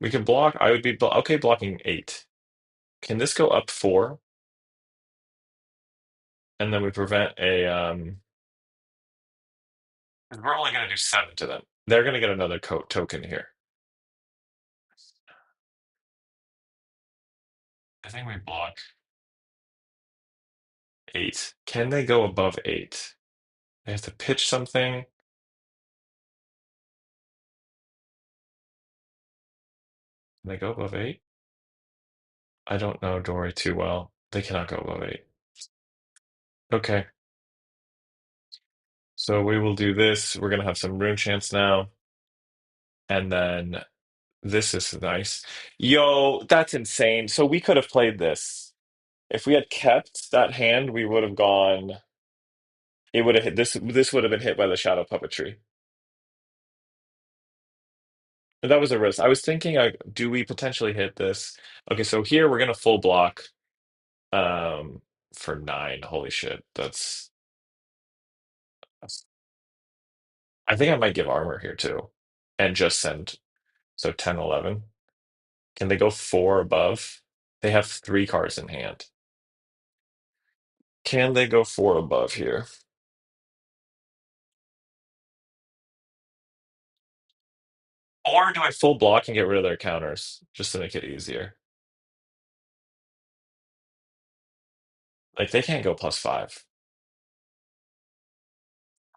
Speaker 1: We can block. I would be okay blocking 8. Can this go up 4? And then we prevent a. 'Cause we're only going to do 7 to them. They're going to get another token here. I think we block 8. Can they go above 8? They have to pitch something. Can they go above 8? I don't know Dori too well. They cannot go above 8. Okay. So we will do this. We're gonna have some rune chance now, and then this is nice. Yo, that's insane. So we could have played this. If we had kept that hand, we would have gone. It would have hit this. This would have been hit by the shadow puppetry. But that was a risk. I was thinking, do we potentially hit this? Okay, so here we're gonna full block um for 9. Holy shit. I think I might give armor here too. And just send so 10, 11. Can they go 4 above? They have 3 cards in hand. Can they go 4 above here? Or do I full block and get rid of their counters just to make it easier? Like they can't go +5,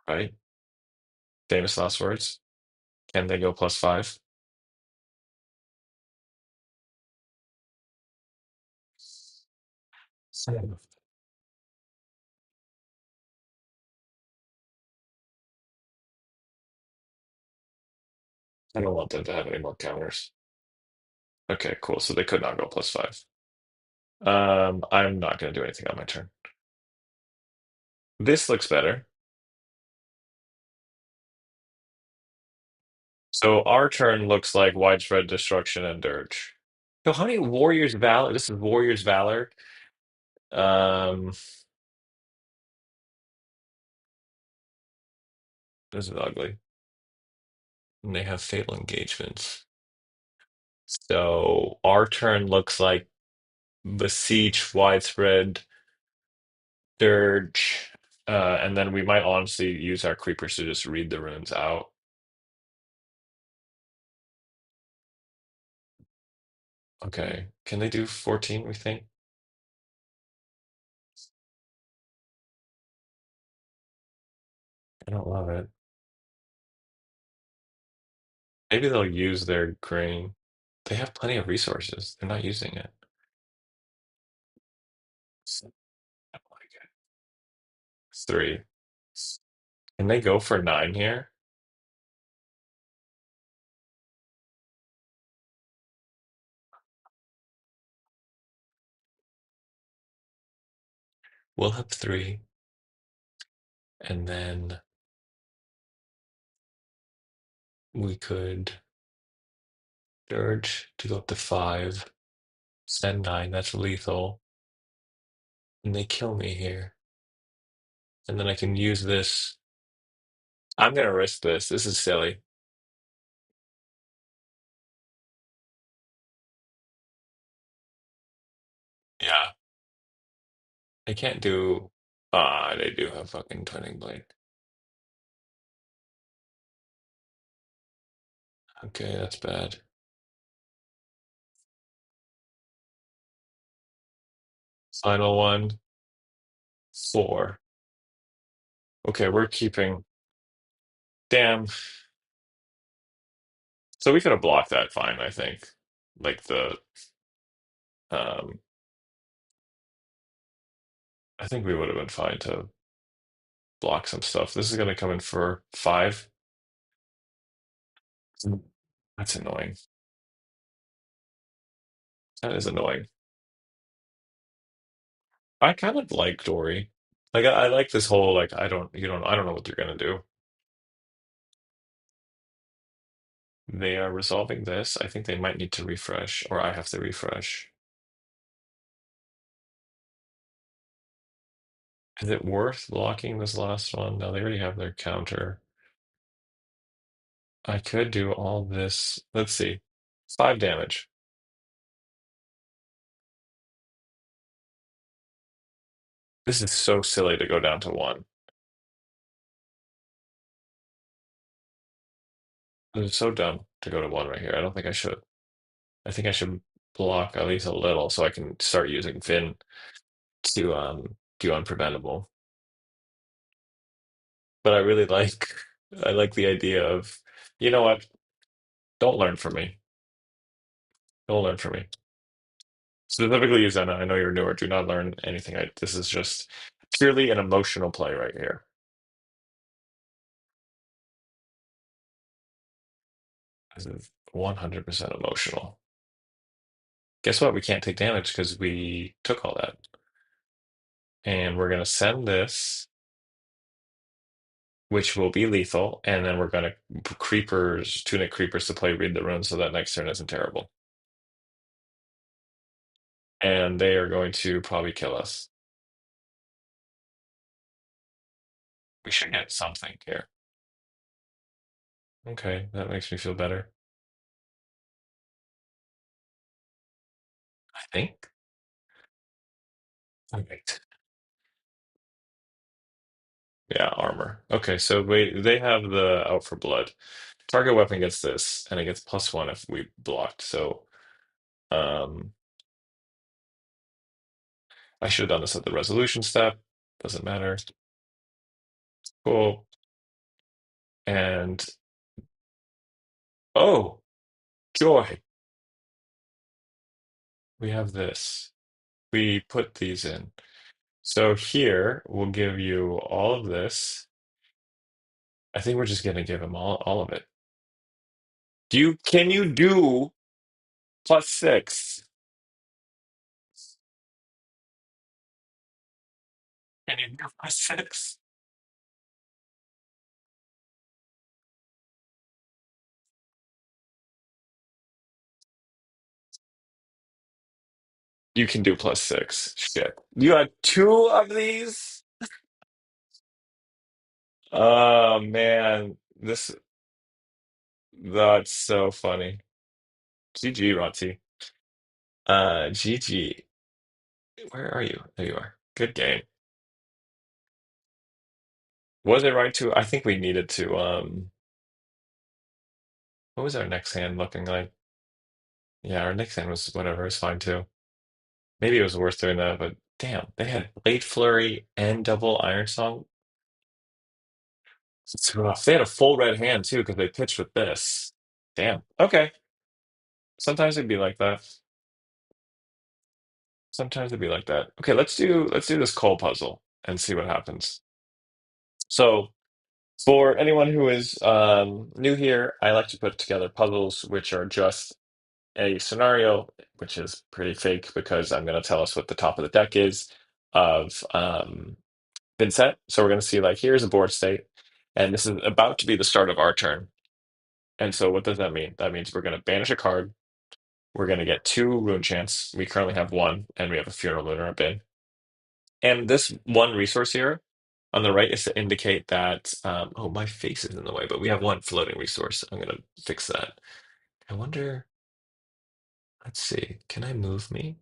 Speaker 1: right? Famous last words. Can they go +5? I don't want them to have any more counters. Okay, cool. So they could not go +5. I'm not going to do anything on my turn. This looks better. So our turn looks like widespread destruction and dirge. So how many warriors valor? This is warriors valor. Um, this is ugly. And they have fatal engagements. So our turn looks like besiege, widespread, dirge, and then we might honestly use our creepers to just read the runes out. Okay, can they do 14? We think. I don't love it. Maybe they'll use their grain. They have plenty of resources. They're not using it. I don't like it. 3. Can they go for 9 here? We'll have 3, and then we could dirge to go up to 5, send 9. That's lethal, and they kill me here. And then I can use this. I'm gonna risk this. This is silly. Yeah, they can't do. Ah, they do have fucking twinning blade. Okay, that's bad. Final one, 4. Okay, we're keeping. Damn. So we could have blocked that fine, I think. Like um, I think we would have been fine to block some stuff. This is gonna come in for 5. That's annoying. That is annoying. I kind of like Dory. Like I like this whole like I don't know what they're gonna do. They are resolving this. I think they might need to refresh, or I have to refresh. Is it worth blocking this last one? No, they already have their counter. I could do all this. Let's see. 5 damage. This is so silly to go down to 1. This is so dumb to go to 1 right here. I don't think I should. I think I should block at least a little so I can start using Vin to do unpreventable. But I really like I like the idea of, you know what? Don't learn from me. Don't learn from me. Specifically, Zena, I know you're newer. Do not learn anything. This is just purely an emotional play right here. This is 100% emotional. Guess what? We can't take damage because we took all that. And we're going to send this, which will be lethal, and then we're going to creepers, tunic creepers to play read the runes so that next turn isn't terrible. And they are going to probably kill us. We should get something here. Okay, that makes me feel better. I think. Perfect. Yeah, armor. Okay, so wait, they have the out for blood. Target weapon gets this, and it gets +1 if we blocked. So, um, I should have done this at the resolution step. Doesn't matter. Cool. And oh, joy. We have this. We put these in. So here we'll give you all of this. I think we're just gonna give him all of it. Can you do +6? Can you do +6? You can do +6. Shit. You had two of these? Oh man. That's so funny. GG, Roti. GG. Where are you? There you are. Good game. Was it right to I think we needed to what was our next hand looking like? Yeah, our next hand was whatever, it's fine too. Maybe it was worth doing that, but damn, they had Blade Flurry and double Iron Song. It's rough. They had a full red hand too, because they pitched with this. Damn. Okay. Sometimes it'd be like that. Sometimes it'd be like that. Okay, let's do this Cull puzzle and see what happens. So for anyone who is new here, I like to put together puzzles which are just a scenario, which is pretty fake because I'm going to tell us what the top of the deck is of Vynnset. So we're going to see like here's a board state, and this is about to be the start of our turn. And so what does that mean? That means we're going to banish a card. We're going to get two rune chants. We currently have one, and we have a Funeral Moon in our bin. And this one resource here on the right is to indicate that, oh, my face is in the way, but we have one floating resource. I'm going to fix that. I wonder, let's see, can I move me?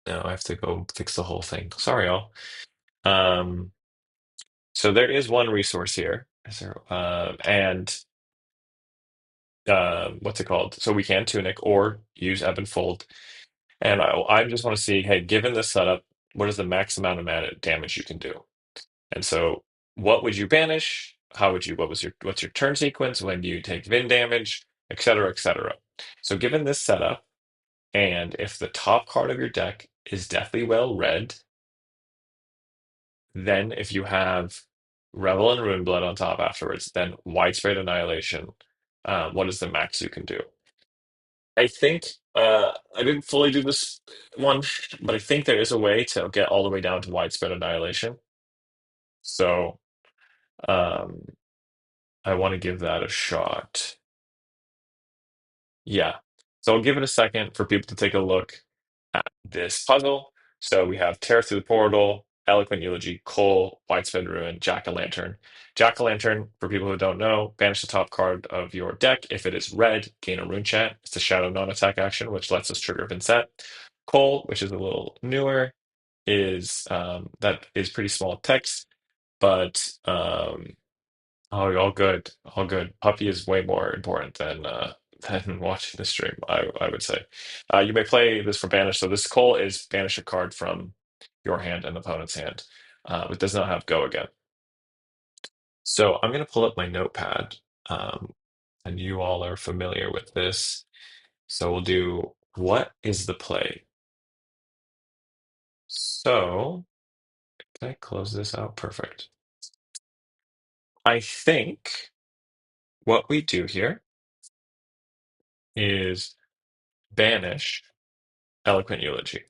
Speaker 1: No, I have to go fix the whole thing. Sorry, all. Um, so there is one resource here. Is there, and what's it called? So we can tunic or use ebb and fold. And I just want to see, hey, given this setup, what is the max amount of mana damage you can do? And so, what would you banish? What's your turn sequence? When do you take Vin damage, et cetera, et cetera. So, given this setup, and if the top card of your deck is Deathly Well read, then if you have Revel and Runeblood on top afterwards, then Widespread Annihilation. What is the max you can do? I think I didn't fully do this one, but I think there is a way to get all the way down to Widespread Annihilation. So um, I want to give that a shot. Yeah. So I'll give it a second for people to take a look at this puzzle. So we have Tear Through the Portal, Eloquent Eulogy, Coal, Widespread Ruin, Jack-o'-lantern. Jack-o'-lantern, for people who don't know, banish the top card of your deck. If it is red, gain a rune chant. It's a shadow non-attack action, which lets us trigger Vynnset. Coal, which is a little newer, is that is pretty small text, but oh, all good, all good. Puppy is way more important than watching the stream. I would say. You may play this for banish. So this call is banish a card from your hand and the opponent's hand. It does not have go again. So I'm going to pull up my notepad, and you all are familiar with this. So we'll do what is the play. So can I close this out? Perfect. I think what we do here. is banish Eloquent Eulogy.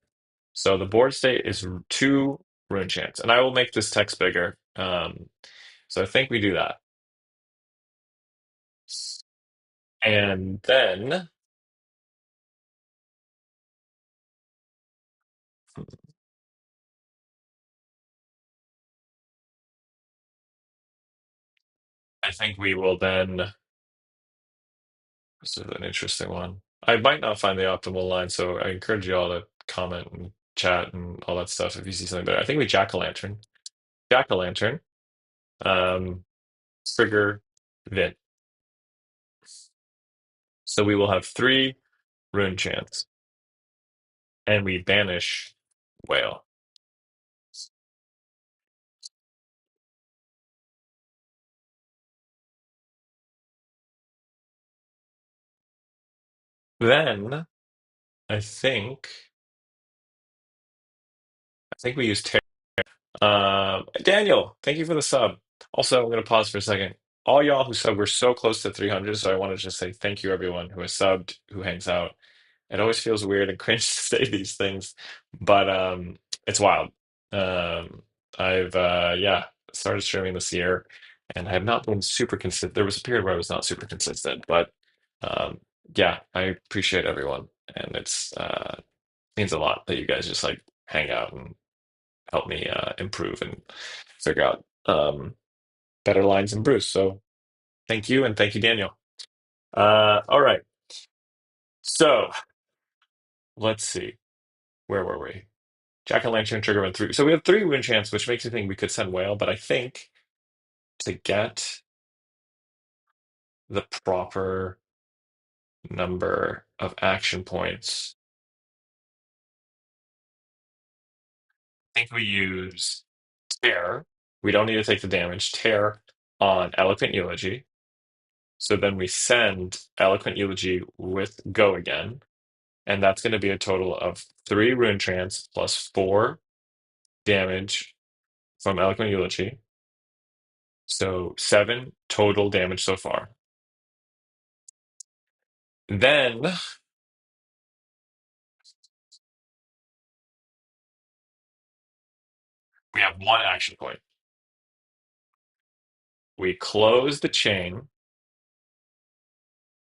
Speaker 1: So the board state is two rune chants, and I will make this text bigger. So I think we do that. And then I think we will then. This is an interesting one. I might not find the optimal line, so I encourage you all to comment and chat and all that stuff if you see something better. I think we jack-o'-lantern. Jack-o'-lantern. Um, trigger Vin. So we will have three rune chants, and we banish whale. Then I think we use Terra. Daniel, thank you for the sub. Also, I'm going to pause for a second. All y'all who subbed, we're so close to 300, so I want to just say thank you, everyone who has subbed, who hangs out. It always feels weird and cringe to say these things, but it's wild. Um, I've yeah, started streaming this year, and I have not been super consistent. There was a period where I was not super consistent, but um, yeah, I appreciate everyone, and it's means a lot that you guys just like hang out and help me improve and figure out better lines and brews. So thank you, and thank you, Daniel. All right, so let's see. Where were we? Jack and Lantern, Trigger, and three. So we have three win chance, which makes me think we could send Whale, but I think to get the proper number of action points, I think we use Tear. We don't need to take the damage. Tear on Eloquent Eulogy. So then we send Eloquent Eulogy with Go again. And that's going to be a total of three rune trance plus four damage from Eloquent Eulogy. So seven total damage so far. Then we have one action point. We close the chain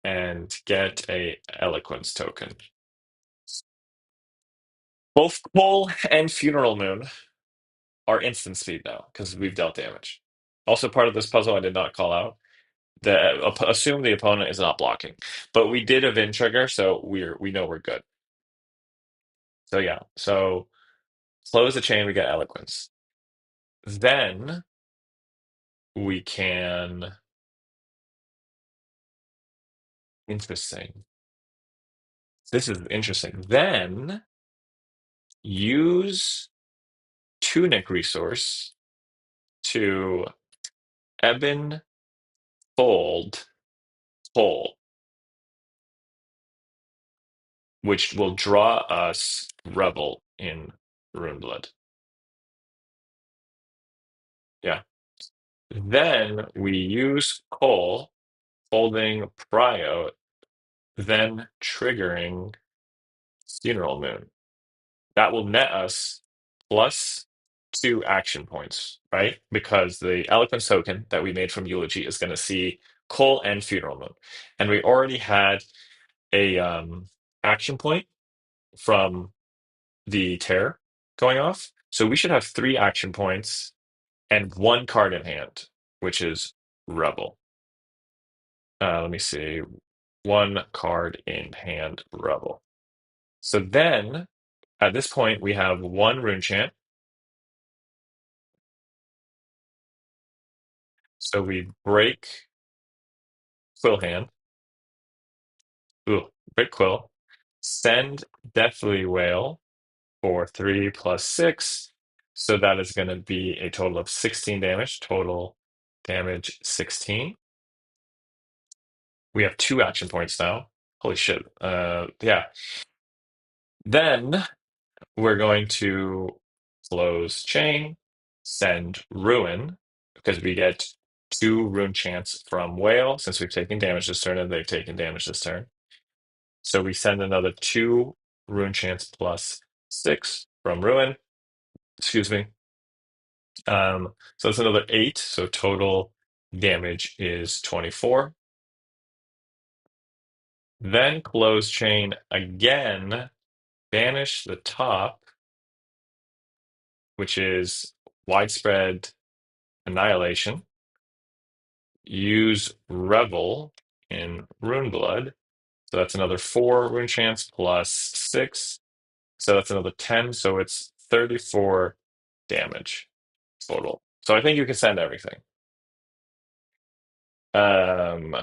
Speaker 1: and get a eloquence token. Both Pull and Funeral Moon are instant speed now because we've dealt damage. Also, part of this puzzle I did not call out. Assume the opponent is not blocking, but we did a Vin trigger, so we know we're good. So yeah, so close the chain, we get eloquence. Then we can interesting. This is interesting. Then use Tunic resource to Ebon Fold Pull, which will draw us Revel in Runeblood. Yeah. Then we use Cull, holding Prio, then triggering Funeral Moon. That will net us plus two action points, right? Because the Eloquence token that we made from Eulogy is going to see Cull and Funeral Moon. And we already had a action point from the tear going off. So we should have three action points and one card in hand, which is Rebel. Let me see. One card in hand, Rebel. So then at this point, we have one rune chant. So we break Quill hand. Ooh, break Quill. Send Deathly Whale for 3 + 6. So that is going to be a total of 16 damage. Total damage 16. We have two action points now. Holy shit. Yeah. Then we're going to close chain, send ruin, because we get two rune chants from whale since we've taken damage this turn and they've taken damage this turn. So we send another 2 rune chance plus 6 from Ruin. Excuse me. So that's another 8. So total damage is 24. Then close chain again, banish the top, which is widespread annihilation. Use Revel in Rune Blood. So that's another 4 rune chance plus 6. So that's another 10. So it's 34 damage total. So I think you can send everything. Um,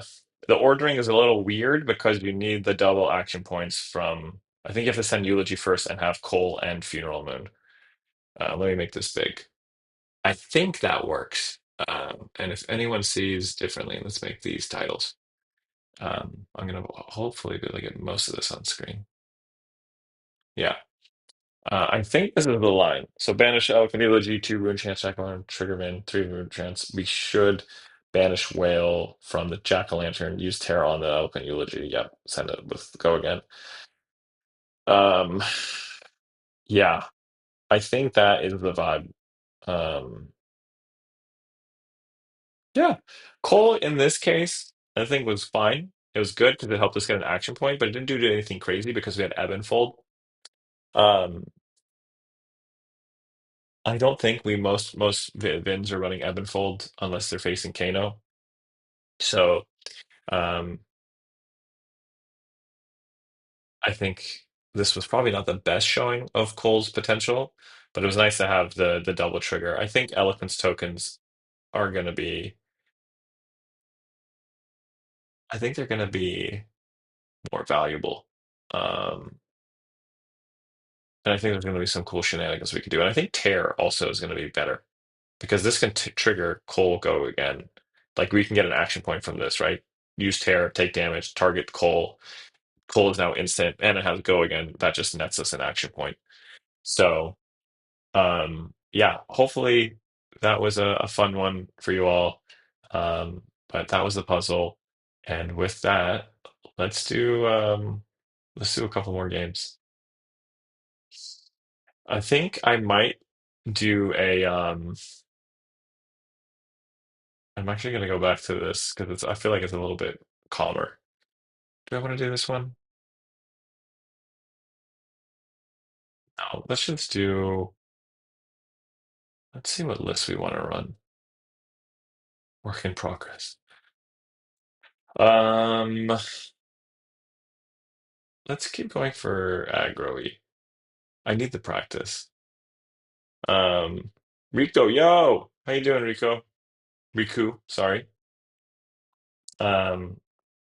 Speaker 1: the ordering is a little weird because you need the double action points from. I think you have to send Eulogy first and have Cole and Funeral Moon. Let me make this big. I think that works. And if anyone sees differently, let's make these titles. I'm gonna hopefully be able to get most of this on screen. Yeah. I think this is the line. So banish Eloquent Eulogy, 2 rune chance Jack-o'-lantern, Triggerman, 3 rune chance. We should banish Whale from the Jack-o'-lantern, use Terror on the Eloquent Eulogy. Yep, send it with go again. Um, yeah, I think that is the vibe. Um, yeah, Cole in this case, I think was fine. It was good because it helped us get an action point, but it didn't do anything crazy because we had Ebb and Fold. Um, I don't think we most Vins are running Ebb and Fold unless they're facing Kano. So um, I think this was probably not the best showing of Cole's potential, but it was nice to have the double trigger. I think Eloquence tokens are going to be. I think they're going to be more valuable. Um, and I think there's going to be some cool shenanigans we could do. And I think Tear also is going to be better because this can trigger Cole go again. Like we can get an action point from this, right? Use Tear, take damage, target Cole. Cole is now instant, and it has go again. That just nets us an action point. So, yeah, hopefully that was a fun one for you all. But that was the puzzle. And with that, let's do a couple more games. I think I might do a I'm actually gonna go back to this because I feel like it's a little bit calmer. Do I want to do this one? No, let's just do let's see what list we want to run. Work in progress. Um, let's keep going for aggro-y. I need the practice. Um, Rico, yo, how you doing, Rico? Riku, sorry. Um,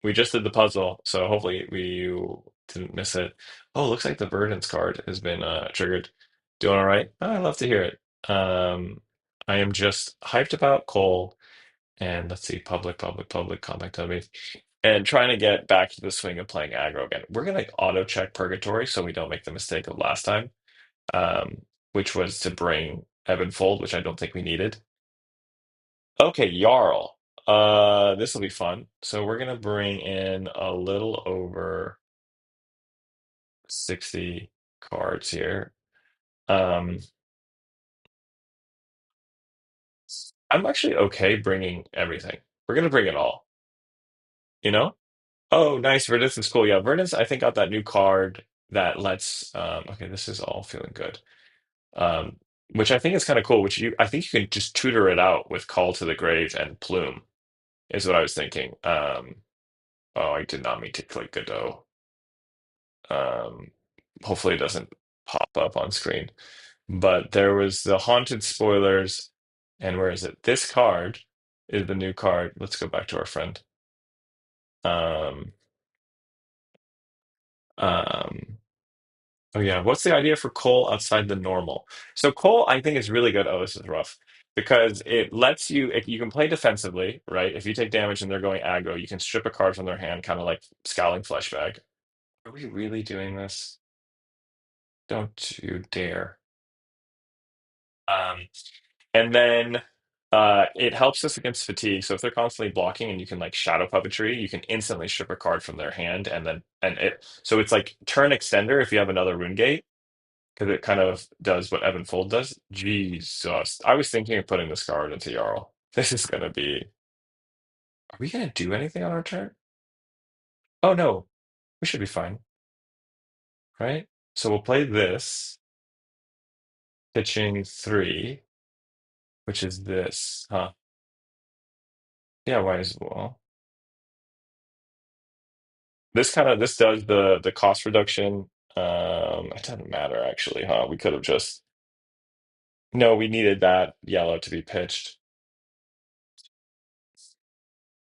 Speaker 1: we just did the puzzle, so hopefully you didn't miss it. Oh, looks like the Verdance card has been triggered. Doing all right? Oh, I love to hear it. I am just hyped about Cole, and let's see, public, compact enemies, and trying to get back to the swing of playing aggro again. We're gonna auto check Purgatory so we don't make the mistake of last time, um, which was to bring Ebb Fold, which I don't think we needed. Okay, Jarl. This will be fun. So we're gonna bring in a little over 60 cards here. Um, I'm actually okay bringing everything. We're gonna bring it all, you know? Oh, nice. Verdance is cool. Yeah, Verdance, I think, got that new card that lets okay, this is all feeling good. Um, which I think is kind of cool, which I think you can just tutor it out with Call to the Grave and Plume, is what I was thinking. Oh, I did not mean to click Godot. Um, hopefully it doesn't pop up on screen. But there was the Haunted Spoilers, and where is it? This card is the new card. Let's go back to our friend. Um, um, oh yeah, what's the idea for Cole outside the normal? So Cole, I think is really good. Oh, this is rough because it lets you if you can play defensively, right? If you take damage and they're going aggro, you can strip a card from their hand, kind of like Scowling Fleshbag. Are we really doing this? Don't you dare. Um, and then It helps us against fatigue. So if they're constantly blocking and you can like shadow puppetry, you can instantly strip a card from their hand and it so it's like turn extender if you have another rune gate, because it kind of does what Evan Fold does. Jesus. I was thinking of putting this card into Jarl. This is gonna be are we gonna do anything on our turn? Oh no, we should be fine, right? So we'll play this, pitching three, which is this, huh? Yeah, why as well. This does the cost reduction. It doesn't matter actually, huh? We could have just no, we needed that yellow to be pitched.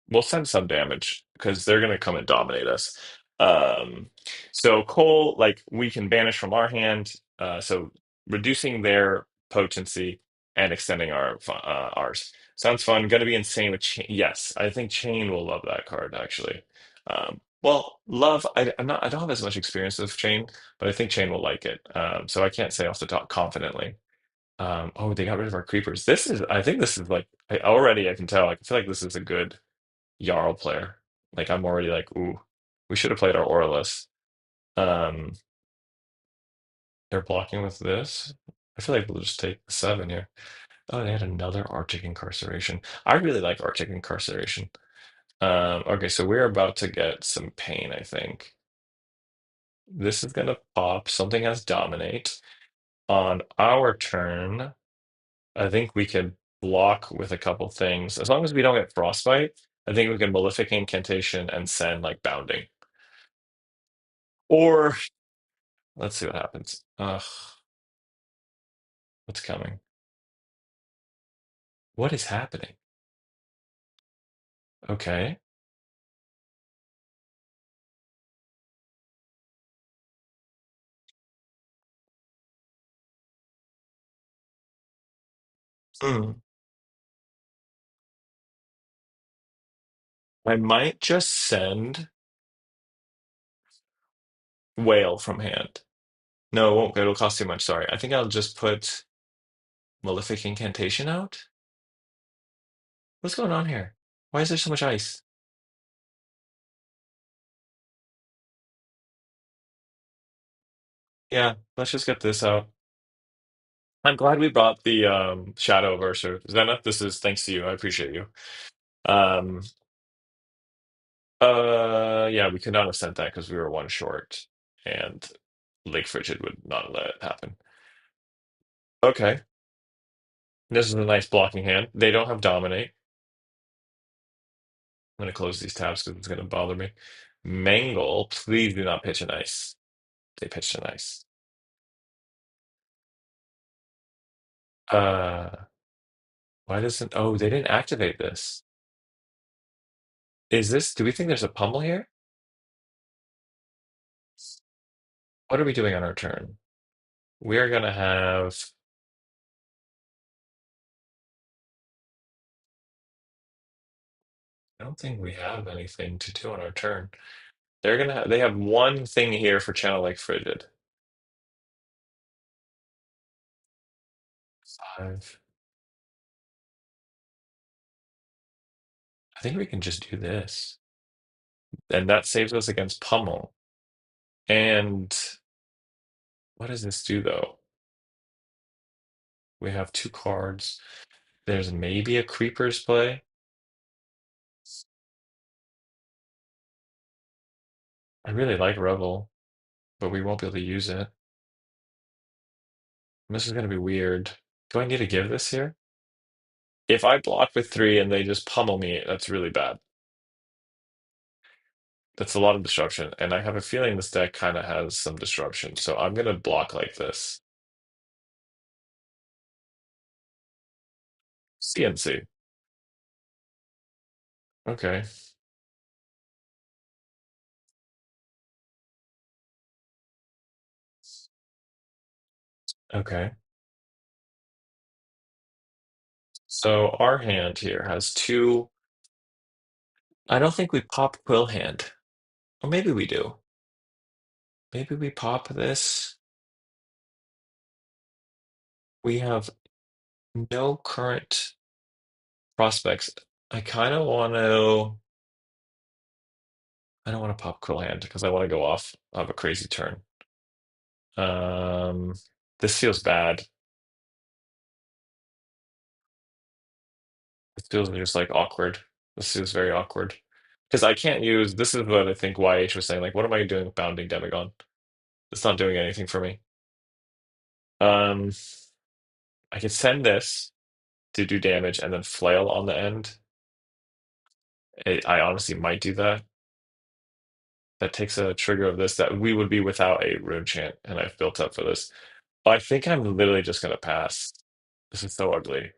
Speaker 1: We'll send some damage because they're gonna come and dominate us. Um, so coal, like we can banish from our hand, so reducing their potency and extending ours. Sounds fun. Gonna be insane with chain. Yes, I think Chain will love that card actually. Well, love. I'm not. I don't have as much experience with Chain, but I think Chain will like it. So I can't say off the top confidently. Oh, they got rid of our creepers. This is. I think this is like. I can tell. I feel like this is a good Jarl player. Like I'm already like, ooh, we should have played our Aurelus. Um, they're blocking with this. I feel like we'll just take the seven here. Oh, they had another Arctic Incarceration. I really like Arctic Incarceration. Okay, so we're about to get some pain, I think. This is gonna pop. Something has Dominate. On our turn, I think we could block with a couple things. As long as we don't get Frostbite, I think we can Malefic Incantation and send like Bounding. Or let's see what happens. Ugh, what's coming? What is happening? Okay. Hmm. I might just send Whale from hand. No, it won't. It'll cost too much. Sorry. I think I'll just put Malefic Incantation out. What's going on here? Why is there so much ice? Yeah, let's just get this out. I'm glad we brought the Shadow Verser. Zena, this is thanks to you. I appreciate you. Um, yeah, we could not have sent that because we were one short, and Lake Frigid would not let it happen. Okay. This is a nice blocking hand. They don't have Dominate. I'm going to close these tabs because it's going to bother me. Mangle, please do not pitch an ice. They pitched an ice. Uh, why doesn't, oh, they didn't activate this. Is this, do we think there's a pummel here? What are we doing on our turn? We are going to have, I don't think we have anything to do on our turn. They're going to have, they have one thing here for Channel Lake Frigid. Five. I think we can just do this. And that saves us against pummel. And what does this do though? We have two cards. There's maybe a creepers play. I really like Revel, but we won't be able to use it. This is going to be weird. Do I need to give this here? If I block with three and they just pummel me, that's really bad. That's a lot of disruption. And I have a feeling this deck kind of has some disruption. So I'm going to block like this. CNC. Okay. Okay. So our hand here has two. I don't think we pop Quill Hand. Or maybe we do. Maybe we pop this. We have no current. prospects. I kind of want to. I don't want to pop Quill Hand because I want to go off of a crazy turn. Um, this feels bad. It feels just like awkward. This feels very awkward because I can't use. This is what I think YH was saying. Like, what am I doing with Bounding Demagon? It's not doing anything for me. Um, I could send this to do damage and then flail on the end. I honestly might do that. That takes a trigger of this that we would be without a rune chant, and I've built up for this. I think I'm literally just gonna pass. This is so ugly.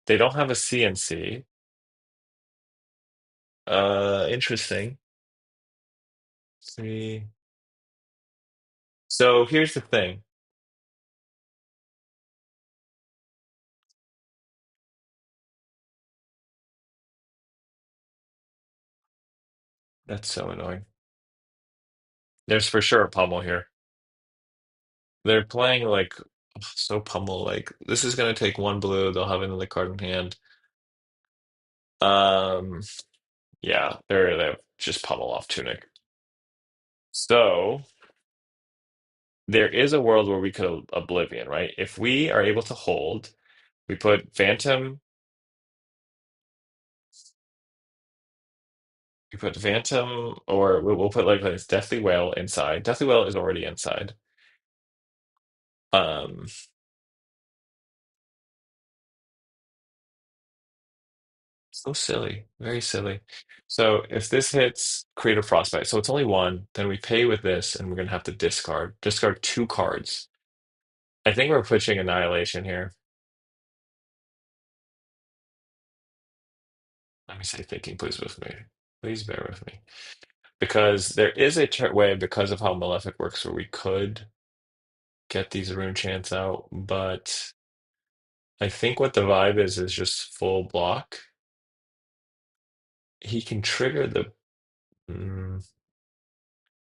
Speaker 1: They don't have a CNC. Interesting. See. So here's the thing. That's so annoying. There's for sure a pummel here. They're playing like so pummel. Like this is gonna take one blue. They'll have another card in hand. Um, yeah, they have just pummel off Tunic. So there is a world where we could Oblivion, right? If we are able to hold, we put Phantom. We put Phantom, or we'll put like this Deathly Whale inside. Deathly Whale is already inside. Um, so silly, very silly. So if this hits Creative Frostbite, so it's only one, then we pay with this, and we're gonna have to discard two cards. I think we're pushing Annihilation here. Let me say thinking, please with me. Please bear with me. Because there is a way, because of how Malefic works, where we could get these rune chants out, but I think what the vibe is just full block. He can trigger the. Mm,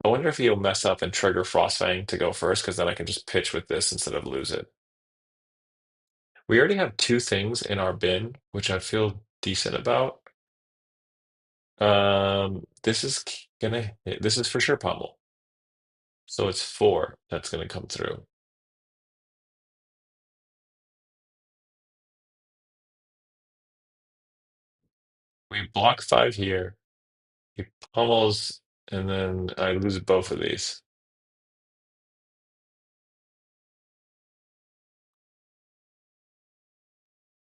Speaker 1: I wonder if he'll mess up and trigger Frostfang to go first, because then I can just pitch with this instead of lose it. We already have two things in our bin, which I feel decent about. This is gonna hit. This is for sure pummel. So it's four that's gonna come through. We block five here. He pummels, and then I lose both of these.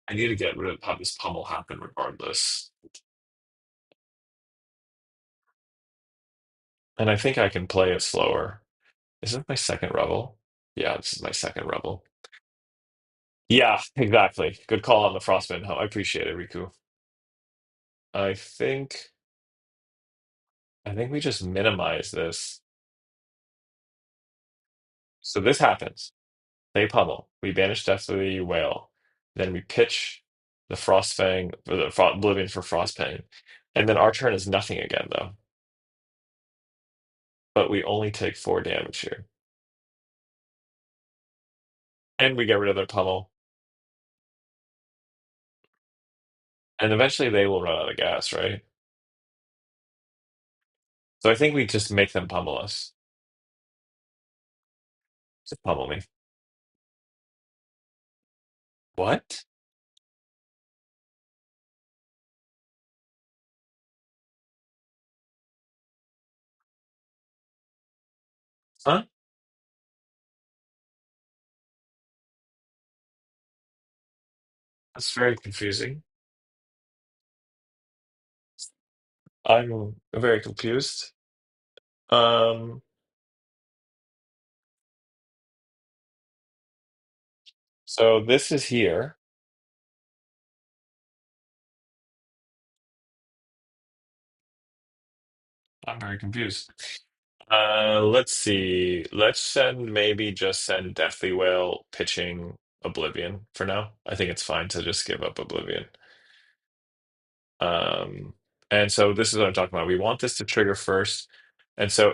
Speaker 1: I need to get rid of have this pummel happen regardless. And I think I can play it slower. Is this my second rebel? Yeah, this is my second rebel. Yeah, exactly. Good call on the Frostman. I appreciate it, Riku. I think I think we just minimize this. So this happens. They pummel. We banish Deathly Whale. Then we pitch the Frostfang or the Oblivion for Frostpain. And then our turn is nothing again, though. But we only take four damage here. And we get rid of their pummel. And eventually they will run out of gas, right? So I think we just make them pummel us. Just pummel me. What? Huh? That's very confusing. I'm very confused. Um, so this is here. I'm very confused. Let's see. Let's maybe just send Deathly Whale pitching Oblivion for now. I think it's fine to just give up Oblivion. Um, and so this is what I'm talking about. We want this to trigger first. And so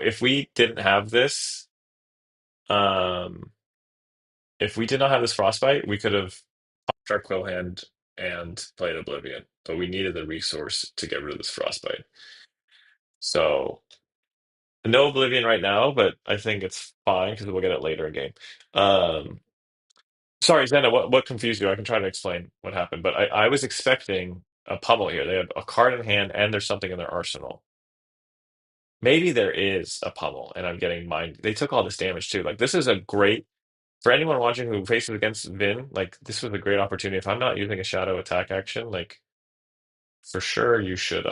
Speaker 1: um, if we did not have this Frostbite, we could have popped our Quill Hand and played Oblivion, but we needed the resource to get rid of this Frostbite. So no Oblivion right now, but I think it's fine because we'll get it later in game. Um, Sorry, Zena, what confused you? I can try to explain what happened, but I was expecting a pummel here. They have a card in hand and there's something in their arsenal. Maybe there is a pummel and I'm getting mine. They took all this damage too. Like this is a great for anyone watching who faces against Vin, like this was a great opportunity. If I'm not using a shadow attack action, like for sure you should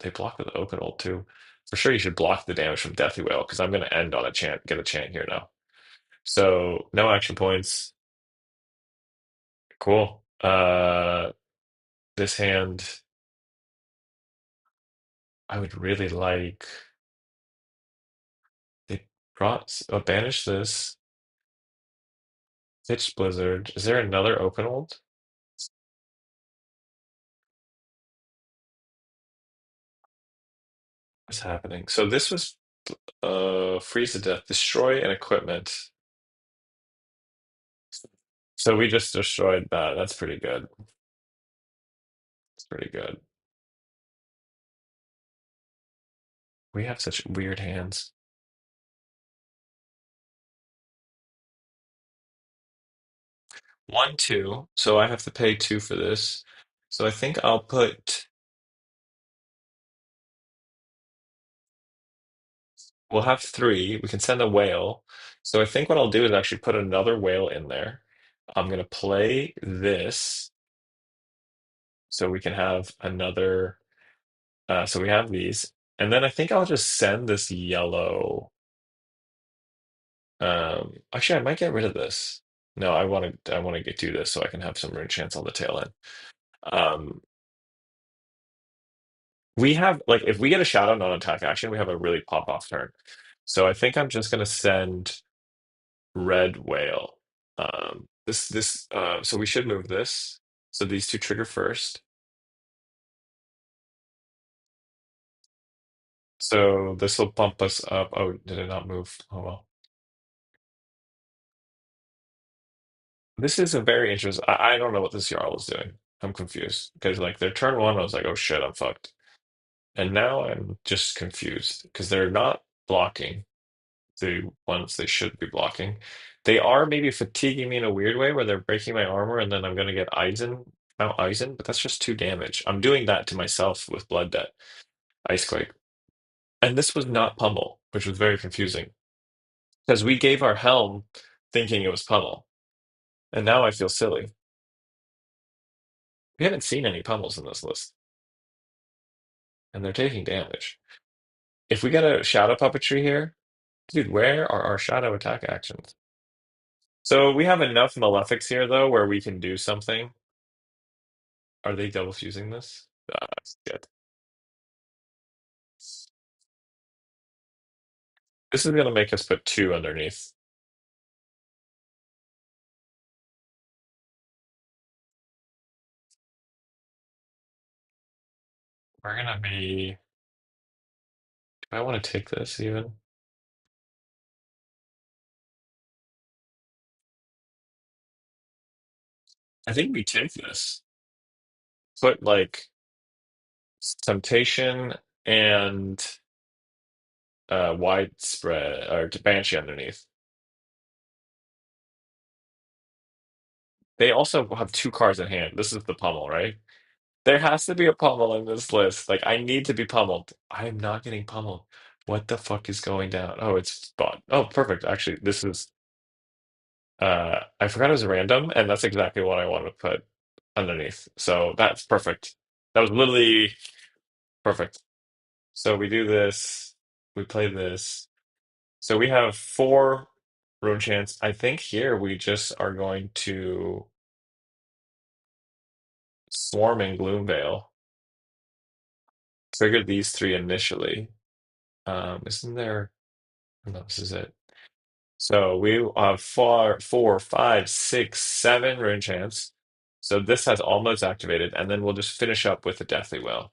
Speaker 1: they block with open ult too. For sure you should block the damage from Deathly Wail because I'm gonna end on a chant, get a chant here now. So no action points. Cool. This hand I would really like they brought banish this. Pitch Blizzard. Is there another open ult? What's happening? So this was freeze to death, destroy an equipment. So we just destroyed that. That's pretty good. It's pretty good. We have such weird hands. 1, 2. So I have to pay 2 for this. So I think I'll put. We'll have 3. We can send a whale. So I think what I'll do is actually put another whale in there. I'm gonna play this so we can have another. So we have these, and then I think I'll just send this yellow. Actually, I might get rid of this. No, I want to get do this so I can have some rune chance on the tail end. Um, we have like if we get a shadow non-attack action, we have a really pop off turn. So I think I'm just gonna send red whale. So we should move this. So these two trigger first. So this will bump us up. Oh, did it not move? Oh well. This is a very interesting. I don't know what this Jarl is doing. I'm confused because like their turn one, I was like, oh shit, I'm fucked. And now I'm just confused because they're not blocking the ones they should be blocking. They are maybe fatiguing me in a weird way where they're breaking my armor and then I'm gonna get Mount Eisen, but that's just 2 damage. I'm doing that to myself with Blood Debt, Icequake. And this was not Pummel, which was very confusing because we gave our helm thinking it was Pummel, and now I feel silly. We haven't seen any Pummels in this list, and they're taking damage. If we get a shadow puppetry here, dude, where are our shadow attack actions? So we have enough malefics here though where we can do something. Are they double fusing this? Shit. This is gonna make us put 2 underneath. We're gonna be. Do I want to take this even? I think we take this. Put like temptation and widespread or Banshee underneath. They also have 2 cards in hand. This is the pummel, right? There has to be a pummel in this list. Like, I need to be pummeled. I'm not getting pummeled. What the fuck is going down? Oh, it's spot. Oh, perfect. Actually, this is I forgot it was random, and that's exactly what I want to put underneath. So that's perfect. That was literally perfect. So we do this, we play this. So we have 4 rune chance. I think here we just are going to swarm in Gloomvale. Trigger these 3 initially. Isn't there? No, this is it. So we have 4, 5, 6, 7 rune chance. So this has almost activated, and then we'll just finish up with the Deathly Well.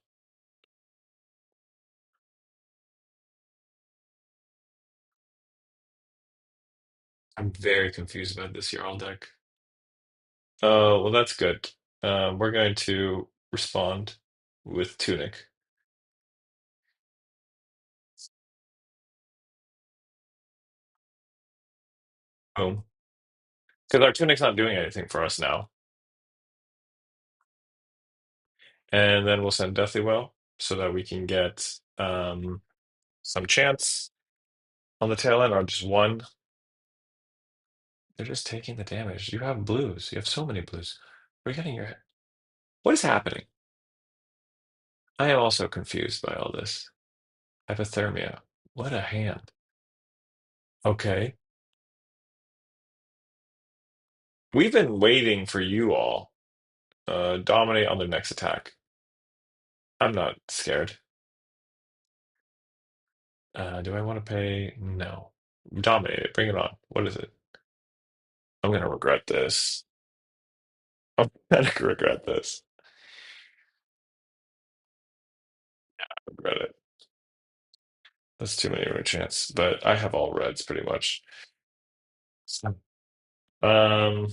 Speaker 1: I'm very confused about this Jarl deck. Oh, well, that's good. We're going to respond with Tunic. Boom. Because our Tunic's not doing anything for us now. And then we'll send Deathly Well so that we can get some chance on the tail end, or just one. They're just taking the damage. You have blues. You have so many blues. We're getting your. What is happening? I am also confused by all this. Hypothermia. What a hand. Okay. We've been waiting for you all. Dominate on the next attack. I'm not scared. Do I want to pay? No. Dominate it. Bring it on. What is it? I'm gonna regret this. I'm gonna regret this. Regret it. That's too many of a chance. But I have all reds pretty much. So, Um,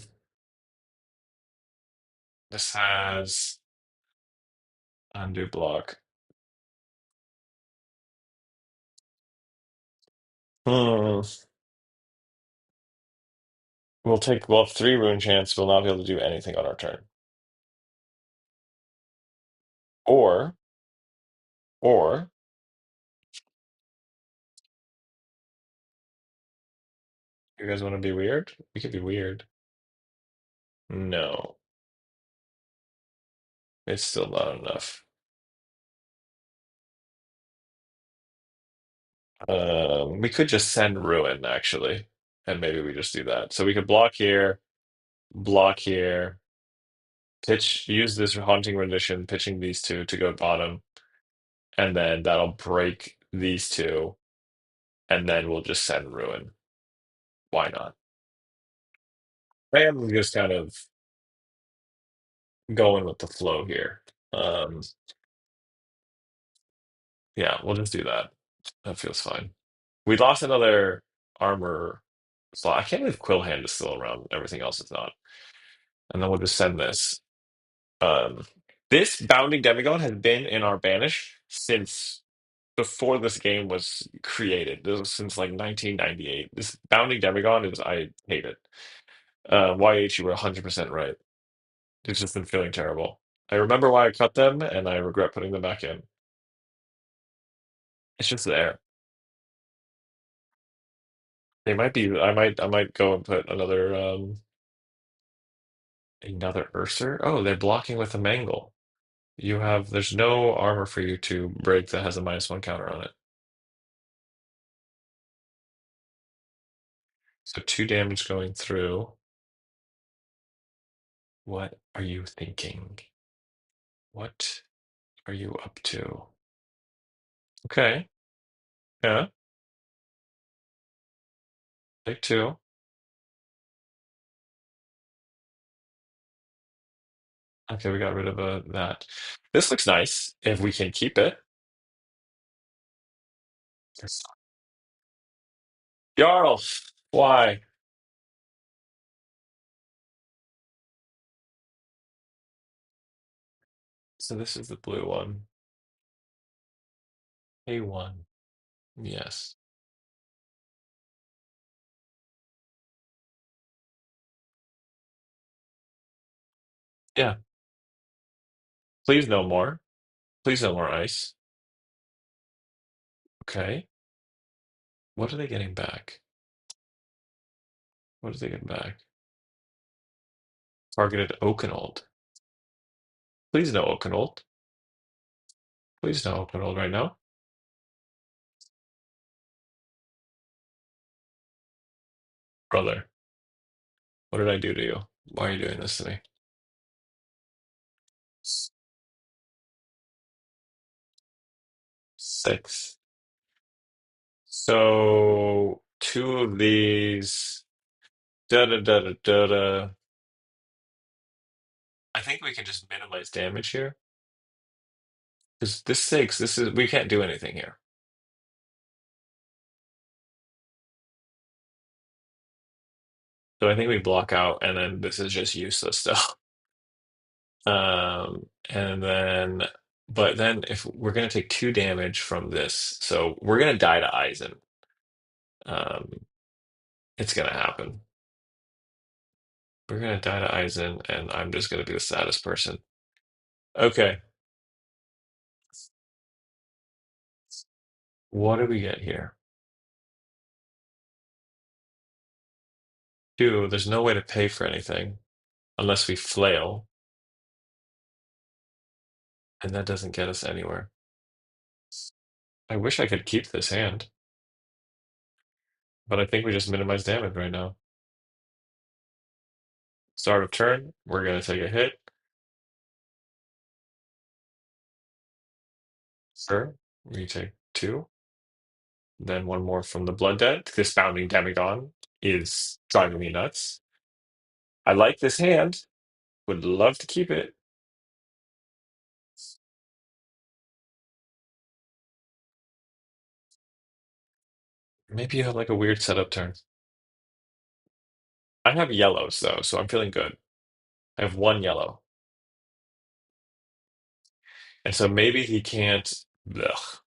Speaker 1: this has undo block. Hmm. We'll have three rune chance. We'll not be able to do anything on our turn. Or, or you guys want to be weird? We could be weird. No, it's still not enough. We could just send ruin actually, and maybe we just do that. So we could block here, pitch, use this haunting rendition, pitching these two to go bottom, and then that'll break these two, and then we'll just send ruin. Why not? I am just kind of going with the flow here. Um, yeah, we'll just do that. That feels fine. We lost another armor slot. I can't believe Quill Hand is still around. Everything else is not. And then we'll just send this. Um, this Bounding Demigod has been in our banish since before this game was created. This was since like 1998. This Bounding Demigod is, I hate it. YH, you were 100% right. It's just been feeling terrible. I remember why I cut them, and I regret putting them back in. It's just there. They might be. I might go and put another Urser. Oh, they're blocking with a Mangle. There's no armor for you to break that has a -1 counter on it. So 2 damage going through. What are you thinking? What are you up to? Okay. Yeah. Take two. Okay, we got rid of that. This looks nice if we can keep it. Yes. Jarl, why? So this is the blue one. A1. Yes. Yeah. Please no more. Please no more ice. Okay. What are they getting back? What are they getting back? Targeted Oakenold. Please no Oakenold. Please no Oakenold right now. Brother, what did I do to you? Why are you doing this to me? 6. So two of these. Da da da da da da. I think we can just minimize damage here. Because this 6, we can't do anything here. So I think we block out, and then this is just useless stuff. And then, but then if we're gonna take 2 damage from this, so we're gonna die to Eisen. Um, it's gonna happen. We're gonna die to Eisen, and I'm just gonna be the saddest person. Okay, what do we get here? 2, there's no way to pay for anything unless we flail, and that doesn't get us anywhere. I wish I could keep this hand, but I think we just minimize damage right now. Start of turn, we're gonna take a hit. Sure, we take 2. Then one more from the Blood Debt. This Bounding Demagon is driving me nuts. I like this hand. Would love to keep it. Maybe you have like a weird setup turn. I have yellows though, so I'm feeling good. I have 1 yellow. And so maybe he can't. Ugh.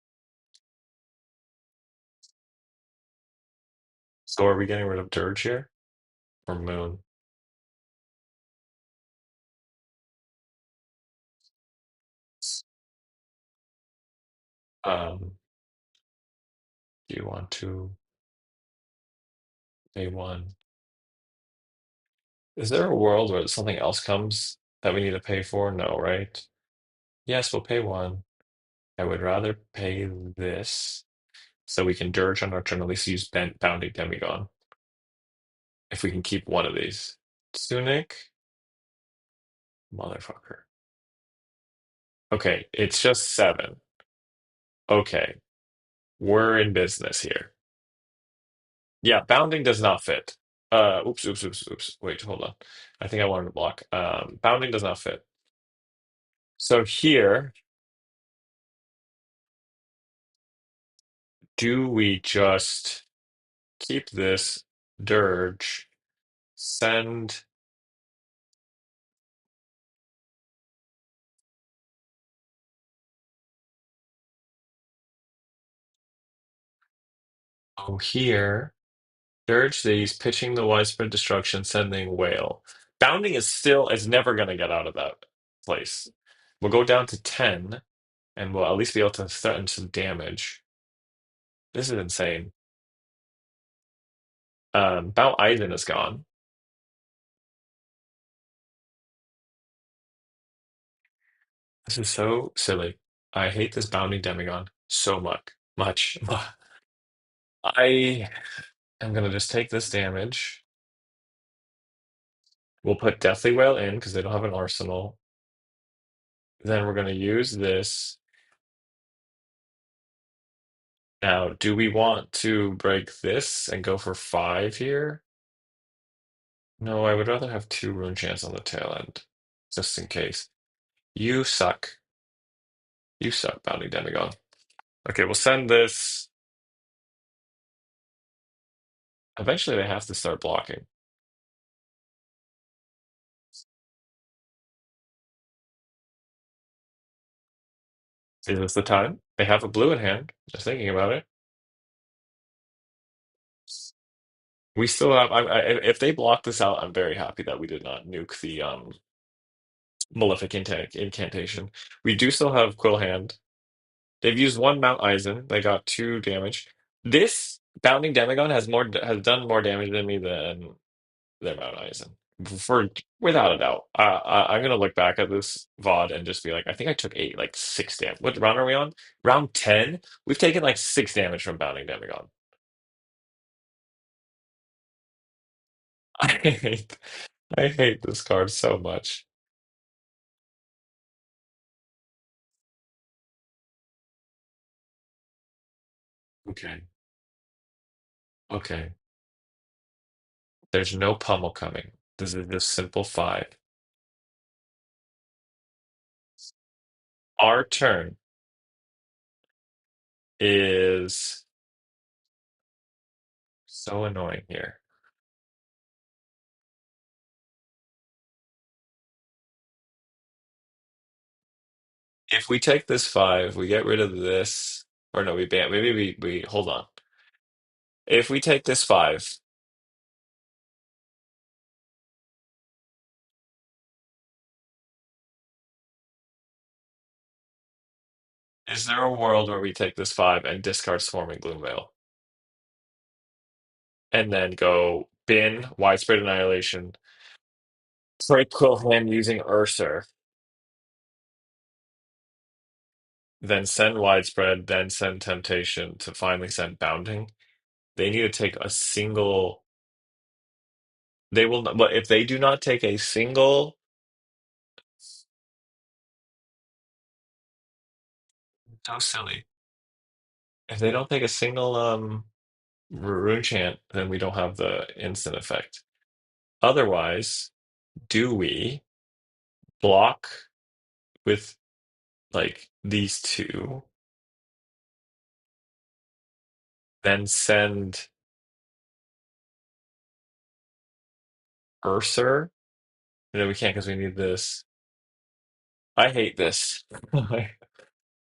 Speaker 1: So are we getting rid of Dirge here? Or Moon? Um, do you want to pay 1? Is there a world where something else comes that we need to pay for? No, right? Yes, we'll pay 1. I would rather pay this so we can Dirge on our turn, at least use Bounding Demagon. If we can keep one of these. Tunic? Motherfucker. Okay, it's just 7. Okay, we're in business here. Yeah, bounding does not fit. Oops, oops, oops, oops. Wait, hold on. I think I wanted to block. Bounding does not fit. So here, do we just keep this dirge, send? Oh, here, dirge these, pitching the widespread destruction, sending whale. Bounding is never going to get out of that place. We'll go down to 10, and we'll at least be able to threaten some damage. This is insane. Mount Eisen is gone. This is so silly. I hate this bounding demagon so much. I am gonna just take this damage. We'll put Deathly Whale in because they don't have an arsenal. Then we're gonna use this. Now, do we want to break this and go for 5 here? No, I would rather have 2 rune chance on the tail end, just in case. You suck. You suck, bounding demagon. Okay, we'll send this. Eventually, they have to start blocking. Is this the time? They have a blue in hand. Just thinking about it. We still have. If they block this out, I'm very happy that we did not nuke the Malefic incantation. We do still have Quill Hand. They've used 1 Mount Eisen. They got 2 damage. This Bounding Demagon has done more damage than me than their Mount Eisen. For without a doubt. I'm gonna look back at this VOD and just be like, I think I took 8, like 6 damage. What round are we on? Round 10? We've taken like 6 damage from Bounding Demagon. I hate I hate this card so much. Okay. Okay. There's no pummel coming. This is just simple 5. Our turn is so annoying here. If we take this five, we get rid of this, or no, we ban. Maybe we hold on. If we take this five, is there a world where we take this five and discard Swarming Gloomveil, and then go bin Widespread Annihilation, trade Quilham using Ursa, then send Widespread, then send Temptation to finally send Bounding? They need to take a single. They will not, but if they do not take a single, so silly. If they don't take a single rune chant, then we don't have the instant effect. Otherwise, do we block with like these two, then send Urser? No, we can't because we need this. I hate this.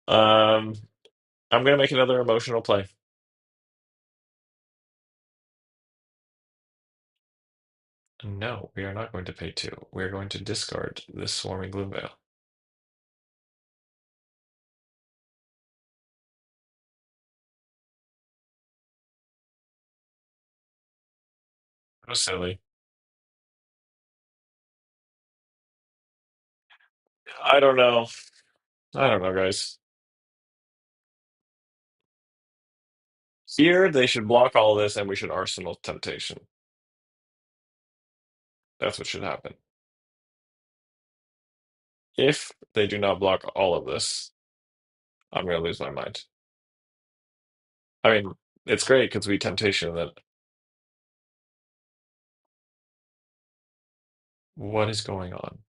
Speaker 1: I'm gonna make another emotional play. No, we are not going to pay two. We are going to discard this Swarming Gloomveil. So silly. I don't know. I don't know, guys. Here, they should block all this, and we should Arsenal Temptation. That's what should happen. If they do not block all of this, I'm going to lose my mind. I mean, it's great because we Temptation that. What is going on?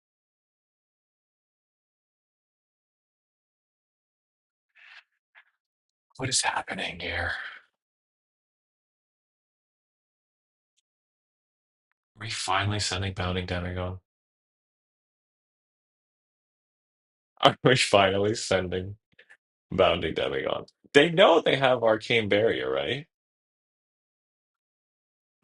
Speaker 1: What is happening here? Are we finally sending Bounding Demagon? Are we finally sending Bounding Demagon? They know they have Arcane Barrier, right?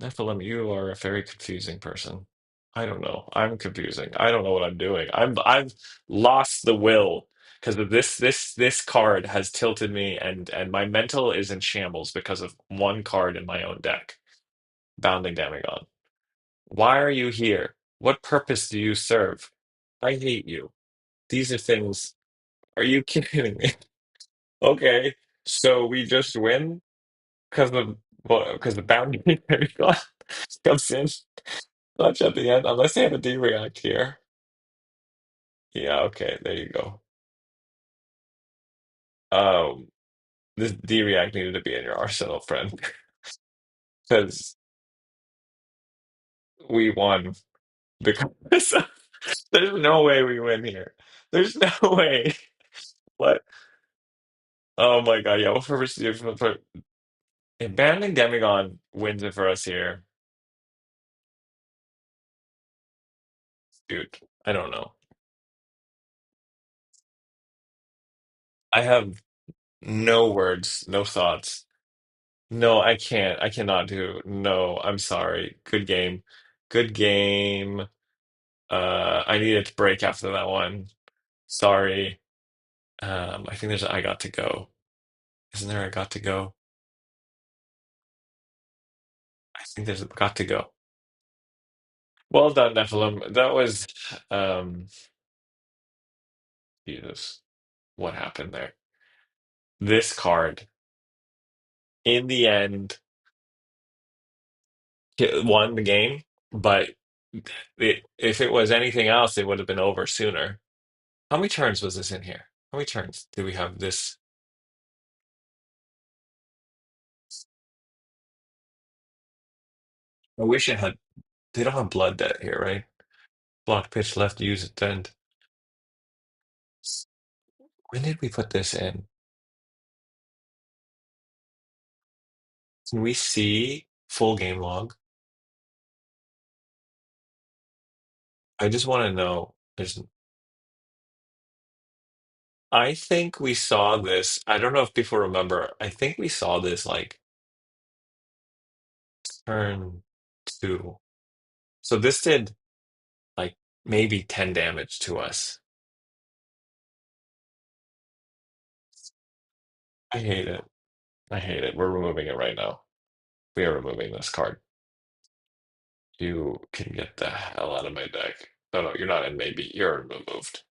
Speaker 1: Nephilim, you are a very confusing person. I don't know. I'm confusing. I don't know what I'm doing. I've lost the will because of this card has tilted me and my mental is in shambles because of one card in my own deck. Bounding Demagon. Why are you here? What purpose do you serve? I hate you. These are things. Are you kidding me? Okay, so we just win because the well, because the Bounding Demagon comes in clutch at the end, unless they have a D react here. Yeah, okay, there you go. Um, this D react needed to be in your arsenal, friend, because we won because there's no way we win here. There's no way. What? Oh my God, yeah, what purpose do you for if banning Demagon wins it for us here, dude, I don't know. I have no words, no thoughts. No, I can't. I cannot do. No, I'm sorry. Good game. Good game. I needed to break after that one. Sorry. I think there's a I got to go. Isn't there a got to go? I think there's a got to go. Well done, Nephilim. That was Jesus. What happened there? This card, in the end, won the game, but if it was anything else, it would have been over sooner. How many turns was this in here? How many turns do we have this? I wish it had. They don't have blood debt here, right? Block pitch left, use it end. When did we put this in? Can we see full game log? I just want to know. There's I think we saw this. I don't know if people remember. I think we saw this like turn two. So this did like maybe 10 damage to us. I hate it. I hate it. We're removing it right now. We are removing this card. You can get the hell out of my deck. No, no, you're not in maybe. You're removed.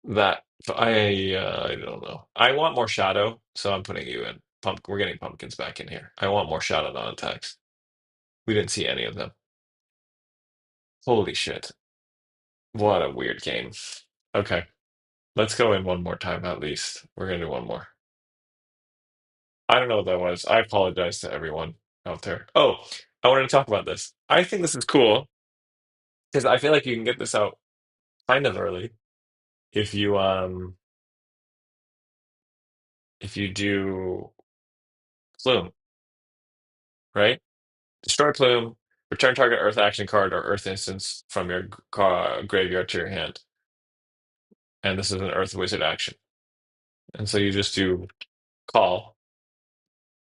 Speaker 1: That I don't know. I want more shadow, so I'm putting you in. We're getting pumpkins back in here. I want more shadow non-attacks. We didn't see any of them. Holy shit. What a weird game. Okay, let's go in one more time at least. We're gonna do one more. I don't know what that was. I apologize to everyone out there. Oh, I wanted to talk about this. I think this is cool because I feel like you can get this out kind of early if you do Plume, right? Destroy Plume, return target Earth action card or Earth instance from your graveyard to your hand. And this is an Earth Wizard action. And so you just do call.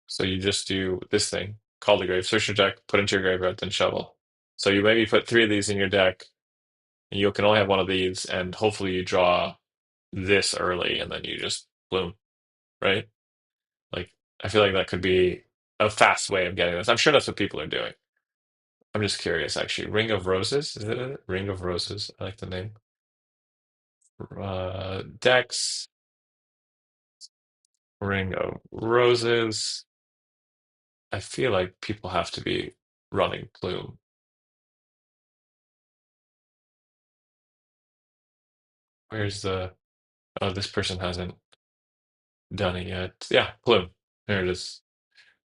Speaker 1: So you just do this thing, call the grave, search your deck, put into your graveyard, then shovel. So you maybe put three of these in your deck, and you can only have one of these, and hopefully you draw this early, and then you just bloom, right? Like I feel like that could be a fast way of getting this. I'm sure that's what people are doing. I'm just curious, actually. Ring of Roses, is it? Ring of Roses. I like the name. Dex, Ring of Roses. I feel like people have to be running Plume. Where's the? Oh, this person hasn't done it yet. Yeah, Plume. There it is.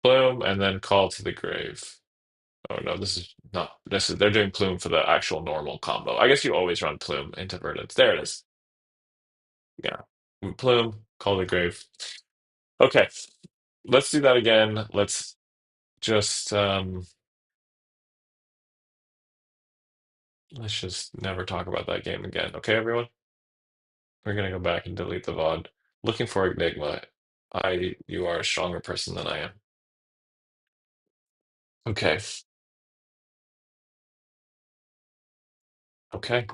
Speaker 1: Plume, and then Call to the Grave. Oh no, this is not. This is they're doing Plume for the actual normal combo. I guess you always run Plume into Verdance. There it is. Yeah, Plume, Call to the Grave. Okay, let's do that again. Let's just let's just never talk about that game again. Okay, everyone? We're gonna go back and delete the VOD. Looking for Enigma. You are a stronger person than I am. Okay. Okay.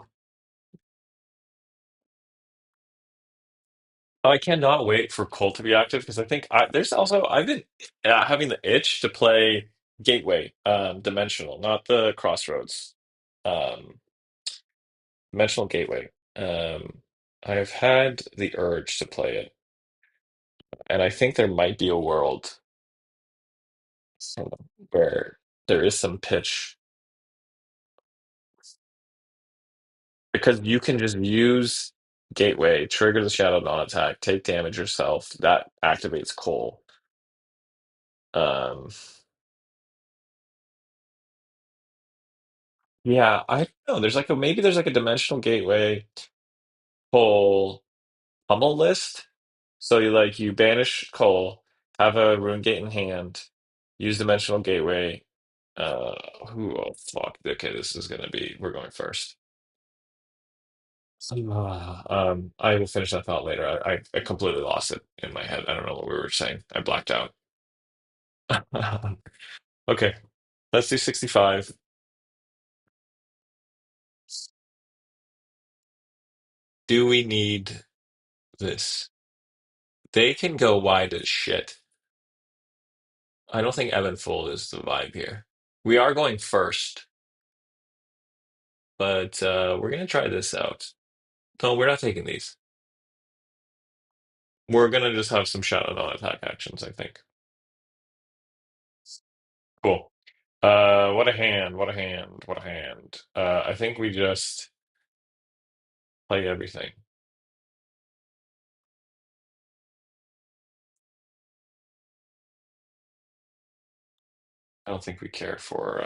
Speaker 1: I cannot wait for Cole to be active because I think there's also I've been having the itch to play Gateway, Dimensional, not the Crossroads, um, Dimensional Gateway. I've had the urge to play it, and I think there might be a world where there is some pitch because you can just use Gateway, trigger the Shadow Dawn attack, take damage yourself. That activates Cole. Um, yeah, I don't know. There's like a maybe there's like a Dimensional Gateway Cole pummel list. So you banish Cole, have a Rune Gate in hand, use Dimensional Gateway. Uh, oh fuck. Okay, this is gonna be we're going first. I will finish that thought later. I completely lost it in my head. I don't know what we were saying. I blacked out. Okay, let's do 65. Do we need this? They can go wide as shit. I don't think Evan Fold is the vibe here. We are going first, but we're gonna try this out. No, we're not taking these. We're gonna just have some shadow non-attack actions, I think. Cool. What a hand, what a hand, what a hand. I think we just play everything. I don't think we care for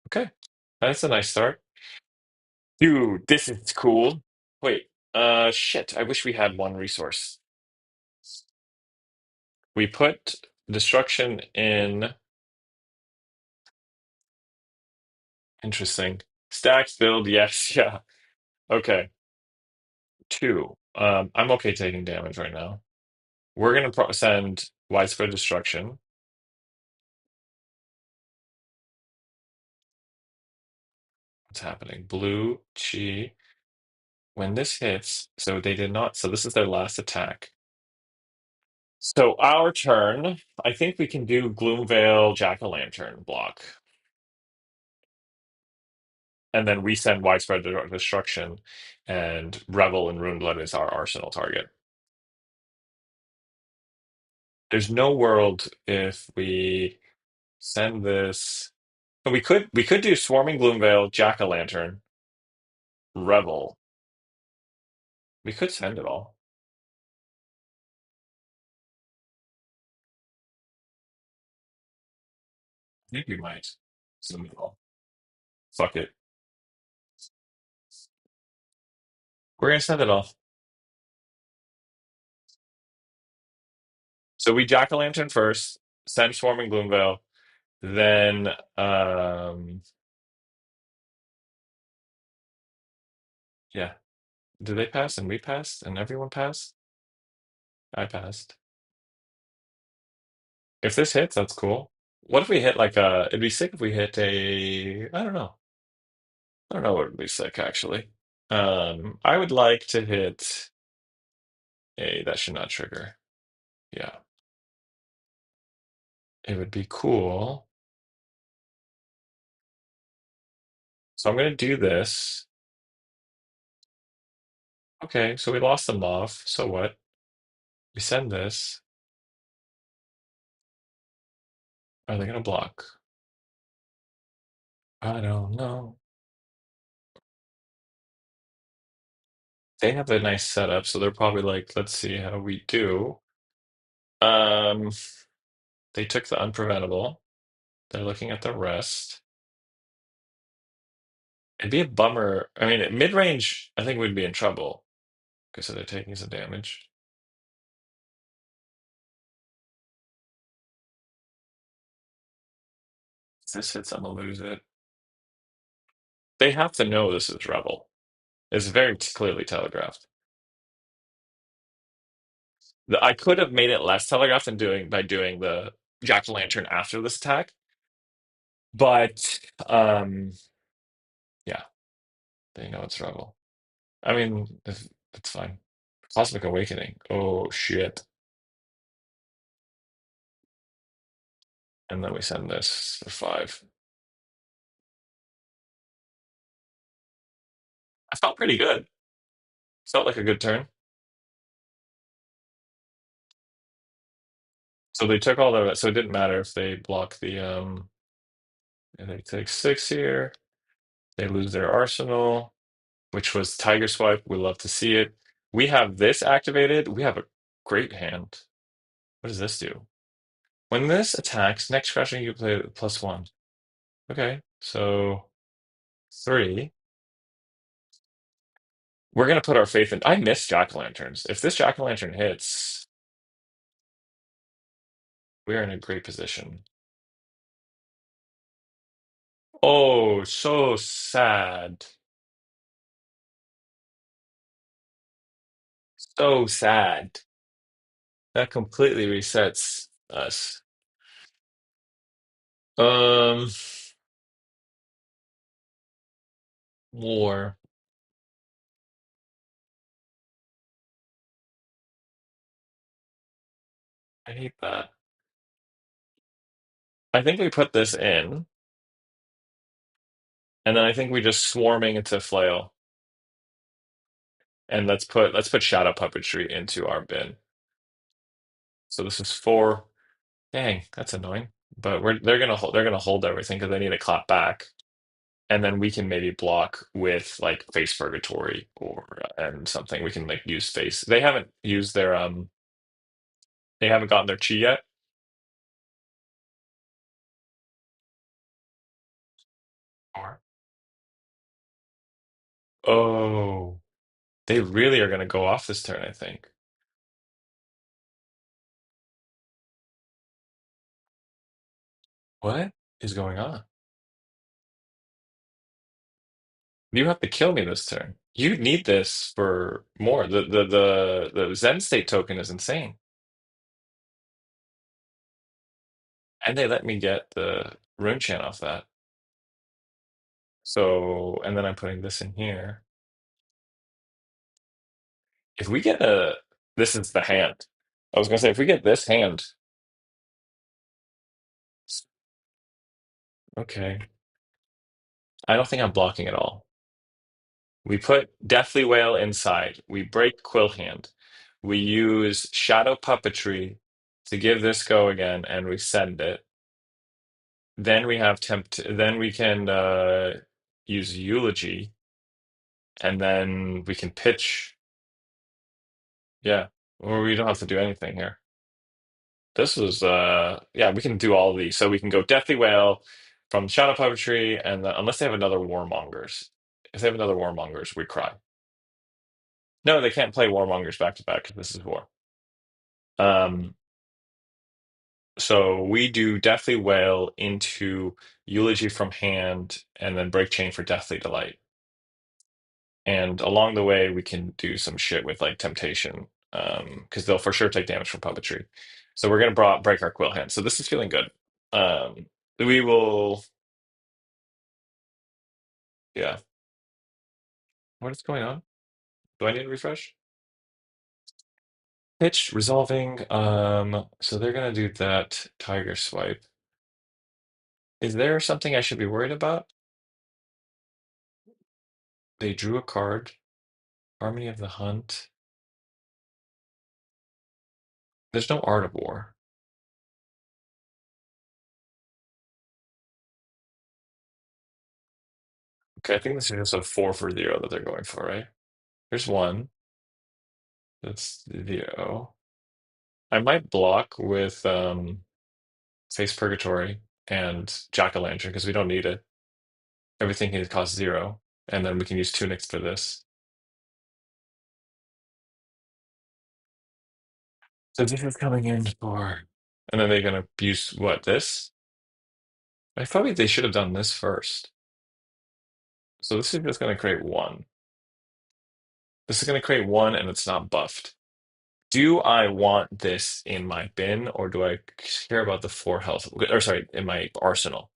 Speaker 1: okay. That's a nice start. Dude, this is cool. Wait, shit, I wish we had one resource. We put destruction in interesting. Stacks build, yes, yeah. Okay, two. I'm okay taking damage right now. We're gonna send widespread destruction. What's happening? Blue, chi. When this hits, so they did not. So this is their last attack. So our turn. I think we can do Gloomveil, Jack-o'-lantern block, and then we send widespread destruction, and Revel and Runeblood is our arsenal target. There's no world if we send this. We could do Swarming Gloomveil, Jack-o'-lantern, Revel. We could send it all. I think we might send it all. Fuck it. We're gonna send it all. So we Jack-o'-lantern first, send Swarming Gloomveil, then yeah. Did they pass and we passed and everyone passed? I passed. If this hits, that's cool. What if we hit like a? It'd be sick if we hit a. I don't know. I don't know what would be sick actually. I would like to hit a. That should not trigger. Yeah, it would be cool. So I'm gonna do this. Okay, so we lost them off. So what? We send this. Are they gonna block? I don't know. They have a nice setup, so they're probably like, let's see how we do. Um, they took the unpreventable. They're looking at the rest. It'd be a bummer. I mean, mid-range, I think we'd be in trouble. Okay, so they're taking some damage. If this hits, I'm gonna lose it. They have to know this is Rebel. It's very clearly telegraphed. I could have made it less telegraphed than doing by doing the Jack-o'-lantern after this attack, but yeah, they know it's Rebel. I mean, it's fine. Cosmic Awakening. Oh shit. And then we send this for 5. I felt pretty good. Felt like a good turn. So they took all the, so it didn't matter if they block the and they take 6 here. They lose their arsenal, which was Tiger Swipe. We love to see it. We have this activated. We have a great hand. What does this do? When this attacks, next crushing you play +1. Okay, so 3. We're gonna put our faith in. I miss jack-o'-lanterns. If this jack-o'-lantern hits, we're in a great position. Oh, so sad. So sad. That completely resets us. Um, War. I hate that. I think we put this in, and then I think we just swarming into flail, and let's put shadow puppetry into our bin. So this is 4. Dang, that's annoying. But they're gonna hold everything because they need to clap back, and then we can maybe block with like face purgatory or and something. We can like use face. They haven't used their They haven't gotten their chi yet. Or oh, they really are gonna go off this turn, I think. What is going on? You have to kill me this turn. You need this for more. The Zen state token is insane. And they let me get the rune chant off that. So, and then I'm putting this in here. If we get a, this is the hand. I was gonna say, if we get this hand, okay. I don't think I'm blocking at all. We put Deathly Wail inside. We break Quill Hand. We use Shadow Puppetry to give this go again, and we send it. Then we have tempt. Then we can use Eulogy, and then we can pitch. Yeah, or we don't have to do anything here. This was yeah, we can do all of these. So we can go Deathly Wail from Shadow Puppetry, and unless they have another Warmongers. If they have another Warmongers, we cry. No, they can't play Warmongers back to back because this is war. Um, so we do Deathly Wail into Eulogy from hand, and then Break Chain for Deathly Delight. And along the way, we can do some shit with like Temptation, because they'll for sure take damage from Puppetry. So we're gonna break our Quill Hand. So this is feeling good. We will, yeah. What is going on? Do I need to refresh? Pitch resolving. So they're gonna do that Tiger Swipe. Is there something I should be worried about? They drew a card. Harmony of the Hunt. There's no Art of War. Okay, I think this is just a 4 for 0 that they're going for, right? There's one. That's 0. I might block with Face Purgatory and Jack-o'-lantern because we don't need it. Everything here costs 0. And then we can use Tunics for this. So this is coming in for. And then they're gonna use what, this? I thought they should have done this first. So this is just gonna create one. This is gonna create one and it's not buffed. Do I want this in my bin or do I care about the 4 health? Or sorry, in my arsenal?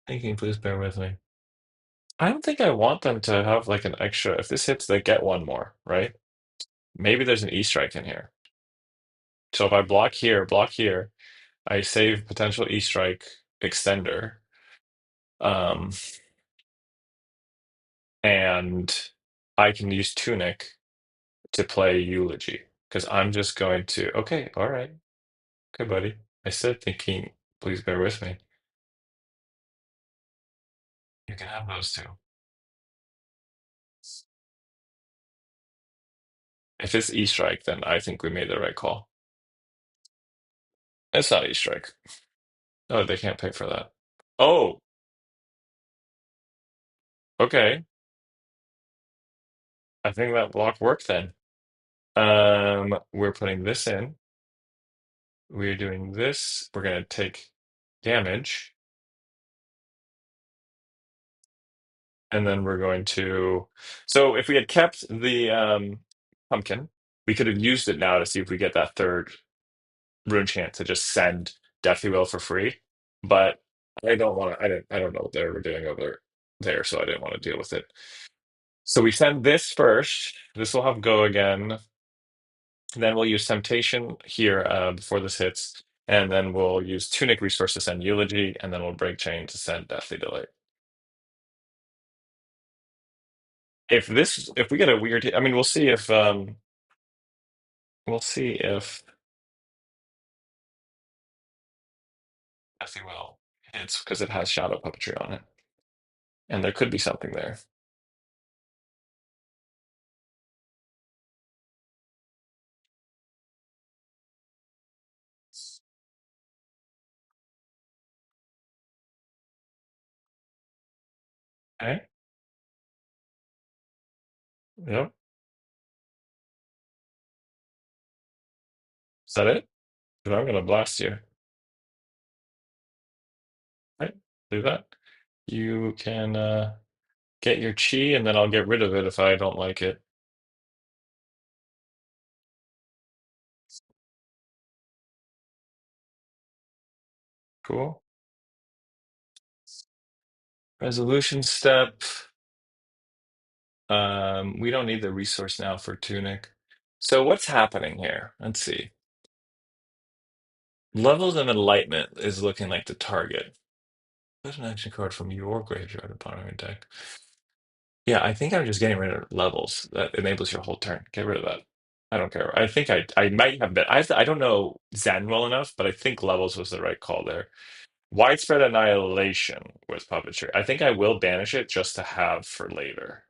Speaker 1: Thinking, please bear with me. I don't think I want them to have like an extra. If this hits, they get one more, right? Maybe there's an E-strike in here. So if I block here, I save potential E-strike extender. Um, and I can use Tunic to play Eulogy because I'm just going to, okay, all right, okay, buddy. I said thinking, please bear with me. You can have those two. If it's E-strike, then I think we made the right call. It's not E-strike. Oh, they can't pay for that. Oh, okay. I think that block worked then. We're putting this in. We're doing this. We're gonna take damage, and then we're going to. So if we had kept the pumpkin, we could have used it now to see if we get that third rune chant to just send Deathly Will for free. But I don't want to. I don't know what they were doing over there, so I didn't want to deal with it. So we send this first. This will have go again. Then we'll use Temptation here before this hits, and then we'll use Tunic Resource to send Eulogy, and then we'll Break Chain to send Deathly Delight. If we get a weird, I mean, we'll see if Deathly Will hits because it has Shadow Puppetry on it, and there could be something there. Okay, Yep. Is that it? 'Cause I'm gonna blast you. Right? Do that. You can get your chi, and then I'll get rid of it if I don't like it. Cool. Resolution step. We don't need the resource now for Tunic. So what's happening here? Let's see. Levels of Enlightenment is looking like the target. There's an action card from your graveyard upon our deck. Yeah, I think I'm just getting rid of levels. That enables your whole turn. Get rid of that. I don't care. I think I might have been. I don't know Zen well enough, but I think levels was the right call there. Widespread Annihilation with puppetry. I think I will banish it just to have for later.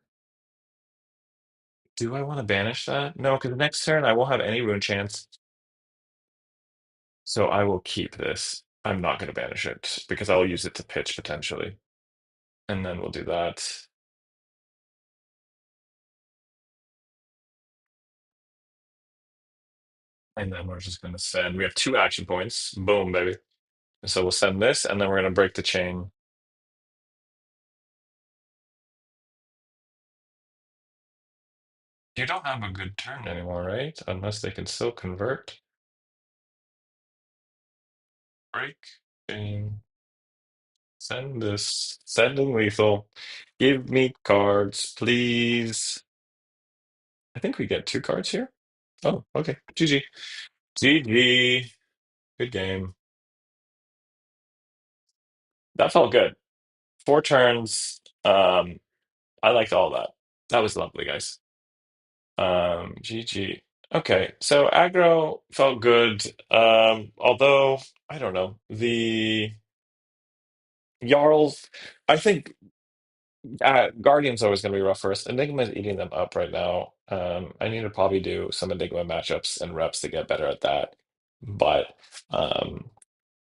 Speaker 1: Do I want to banish that? No, because the next turn I won't have any rune chance, so I will keep this. I'm not going to banish it because I'll use it to pitch potentially, and then we'll do that. And then we're just going to send. We have two action points. Boom, baby. So we'll send this, and then we're going to break the chain. You don't have a good turn anymore, right? Unless they can still convert. Break chain. Send this. Sending lethal. Give me cards, please. I think we get two cards here. Oh, okay. GG. GG. Good game. That felt good. Four turns. I liked all that. That was lovely, guys. GG. Okay, so aggro felt good. Although I don't know the Jarls. I think Guardian's always going to be rough first. Enigma's eating them up right now. I need to probably do some Enigma matchups and reps to get better at that. But um,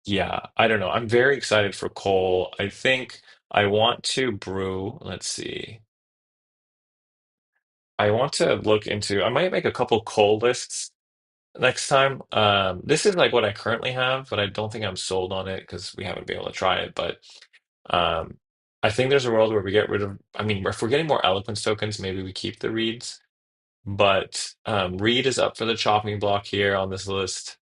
Speaker 1: yeah, I don't know. I'm very excited for Cole. I think I want to brew. Let's see. I want to look into. I might make a couple Cole lists next time. This is like what I currently have, but I don't think I'm sold on it because we haven't been able to try it. But um, I think there's a world where we get rid of. I mean, if we're getting more eloquence tokens, maybe we keep the reeds. But reed is up for the chopping block here on this list.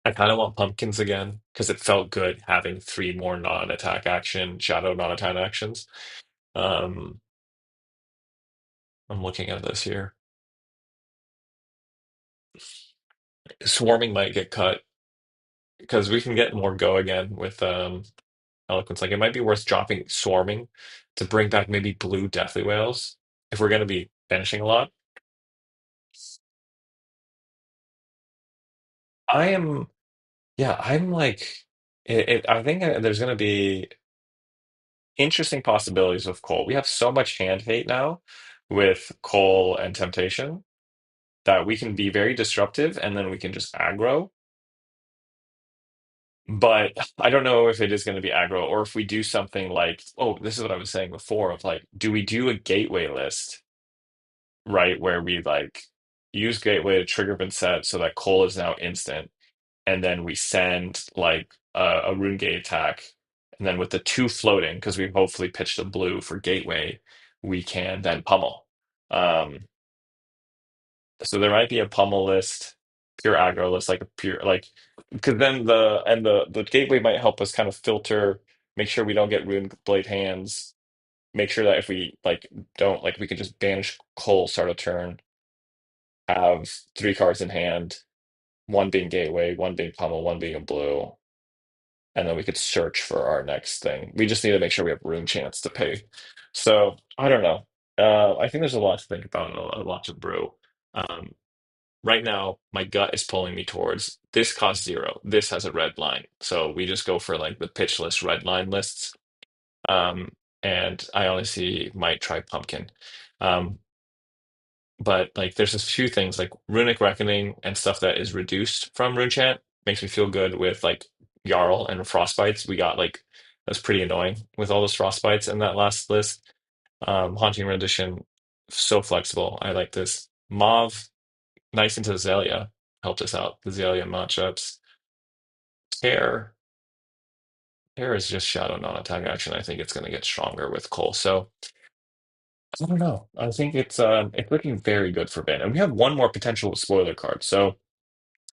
Speaker 1: I kind of want pumpkins again because it felt good having three more non-attack action, shadow non-attack actions. Um, I'm looking at this here. Swarming might get cut because we can get more go again with eloquence. Like it might be worth dropping swarming to bring back maybe blue deathly whales if we're going to be banishing a lot. I am, yeah, I'm like, I think there's going to be interesting possibilities with Cole. We have so much hand hate now with Cole and Temptation that we can be very disruptive and then we can just aggro. But I don't know if it is going to be aggro or if we do something like, oh, this is what I was saying before of like, do we do a gateway list, right? Where we like use gateway to trigger Vynnset so that Cole is now instant, and then we send like a rune gate attack, and then with the two floating, because we hopefully pitched a blue for gateway, we can then pummel. Um, So there might be a pummel list, pure aggro list, like a pure like because then the gateway might help us kind of filter, make sure we don't get rune blade hands, make sure that if we like don't like we can just banish Cole start a turn, have three cards in hand, one being gateway, one being pummel, one being a blue, and then we could search for our next thing. We just need to make sure we have rune chance to pay. So I don't know. I think there's a lot to think about and a lot to brew. Um, right now my gut is pulling me towards this costs zero, this has a red line, so we just go for like the pitch list red line lists. And I honestly might try pumpkin. But like there's a few things like runic reckoning and stuff that is reduced from rune chant makes me feel good with like Jarl and frostbites. We got like that's pretty annoying with all those frostbites in that last list. Haunting rendition So flexible. I like this. Mauve, nice into Azalea. Helped us out. The Azalea matchups. Tear. Tear is just shadow non-attack action. I think it's going to get stronger with Cole. So I don't know. I think it's looking very good for Ben. And we have one more potential spoiler card. So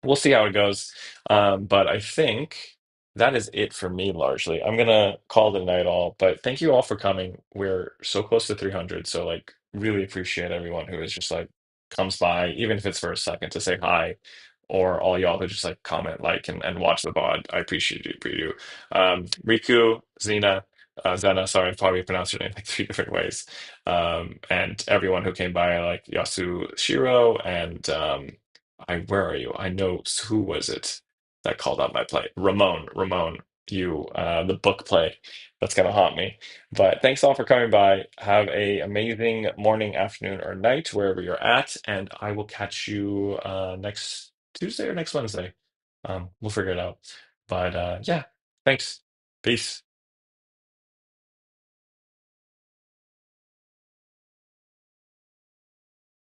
Speaker 1: we'll see how it goes. But I think that is it for me largely. I'm gonna call it a night all, but thank you all for coming. We're so close to 300, so like really appreciate everyone who is just like comes by, even if it's for a second to say hi, or all y'all who just like comment, like, and watch the VOD. I appreciate you. Riku, Zena, sorry, I probably pronounced your name like three different ways. And everyone who came by, like Yasu Shiro and where are you? I know who was it that called out my play? Ramon, you, the book play. That's gonna haunt me. But thanks all for coming by. Have a amazing morning, afternoon, or night wherever you're at, and I will catch you next Tuesday or next Wednesday. We'll figure it out. But yeah, thanks. Peace.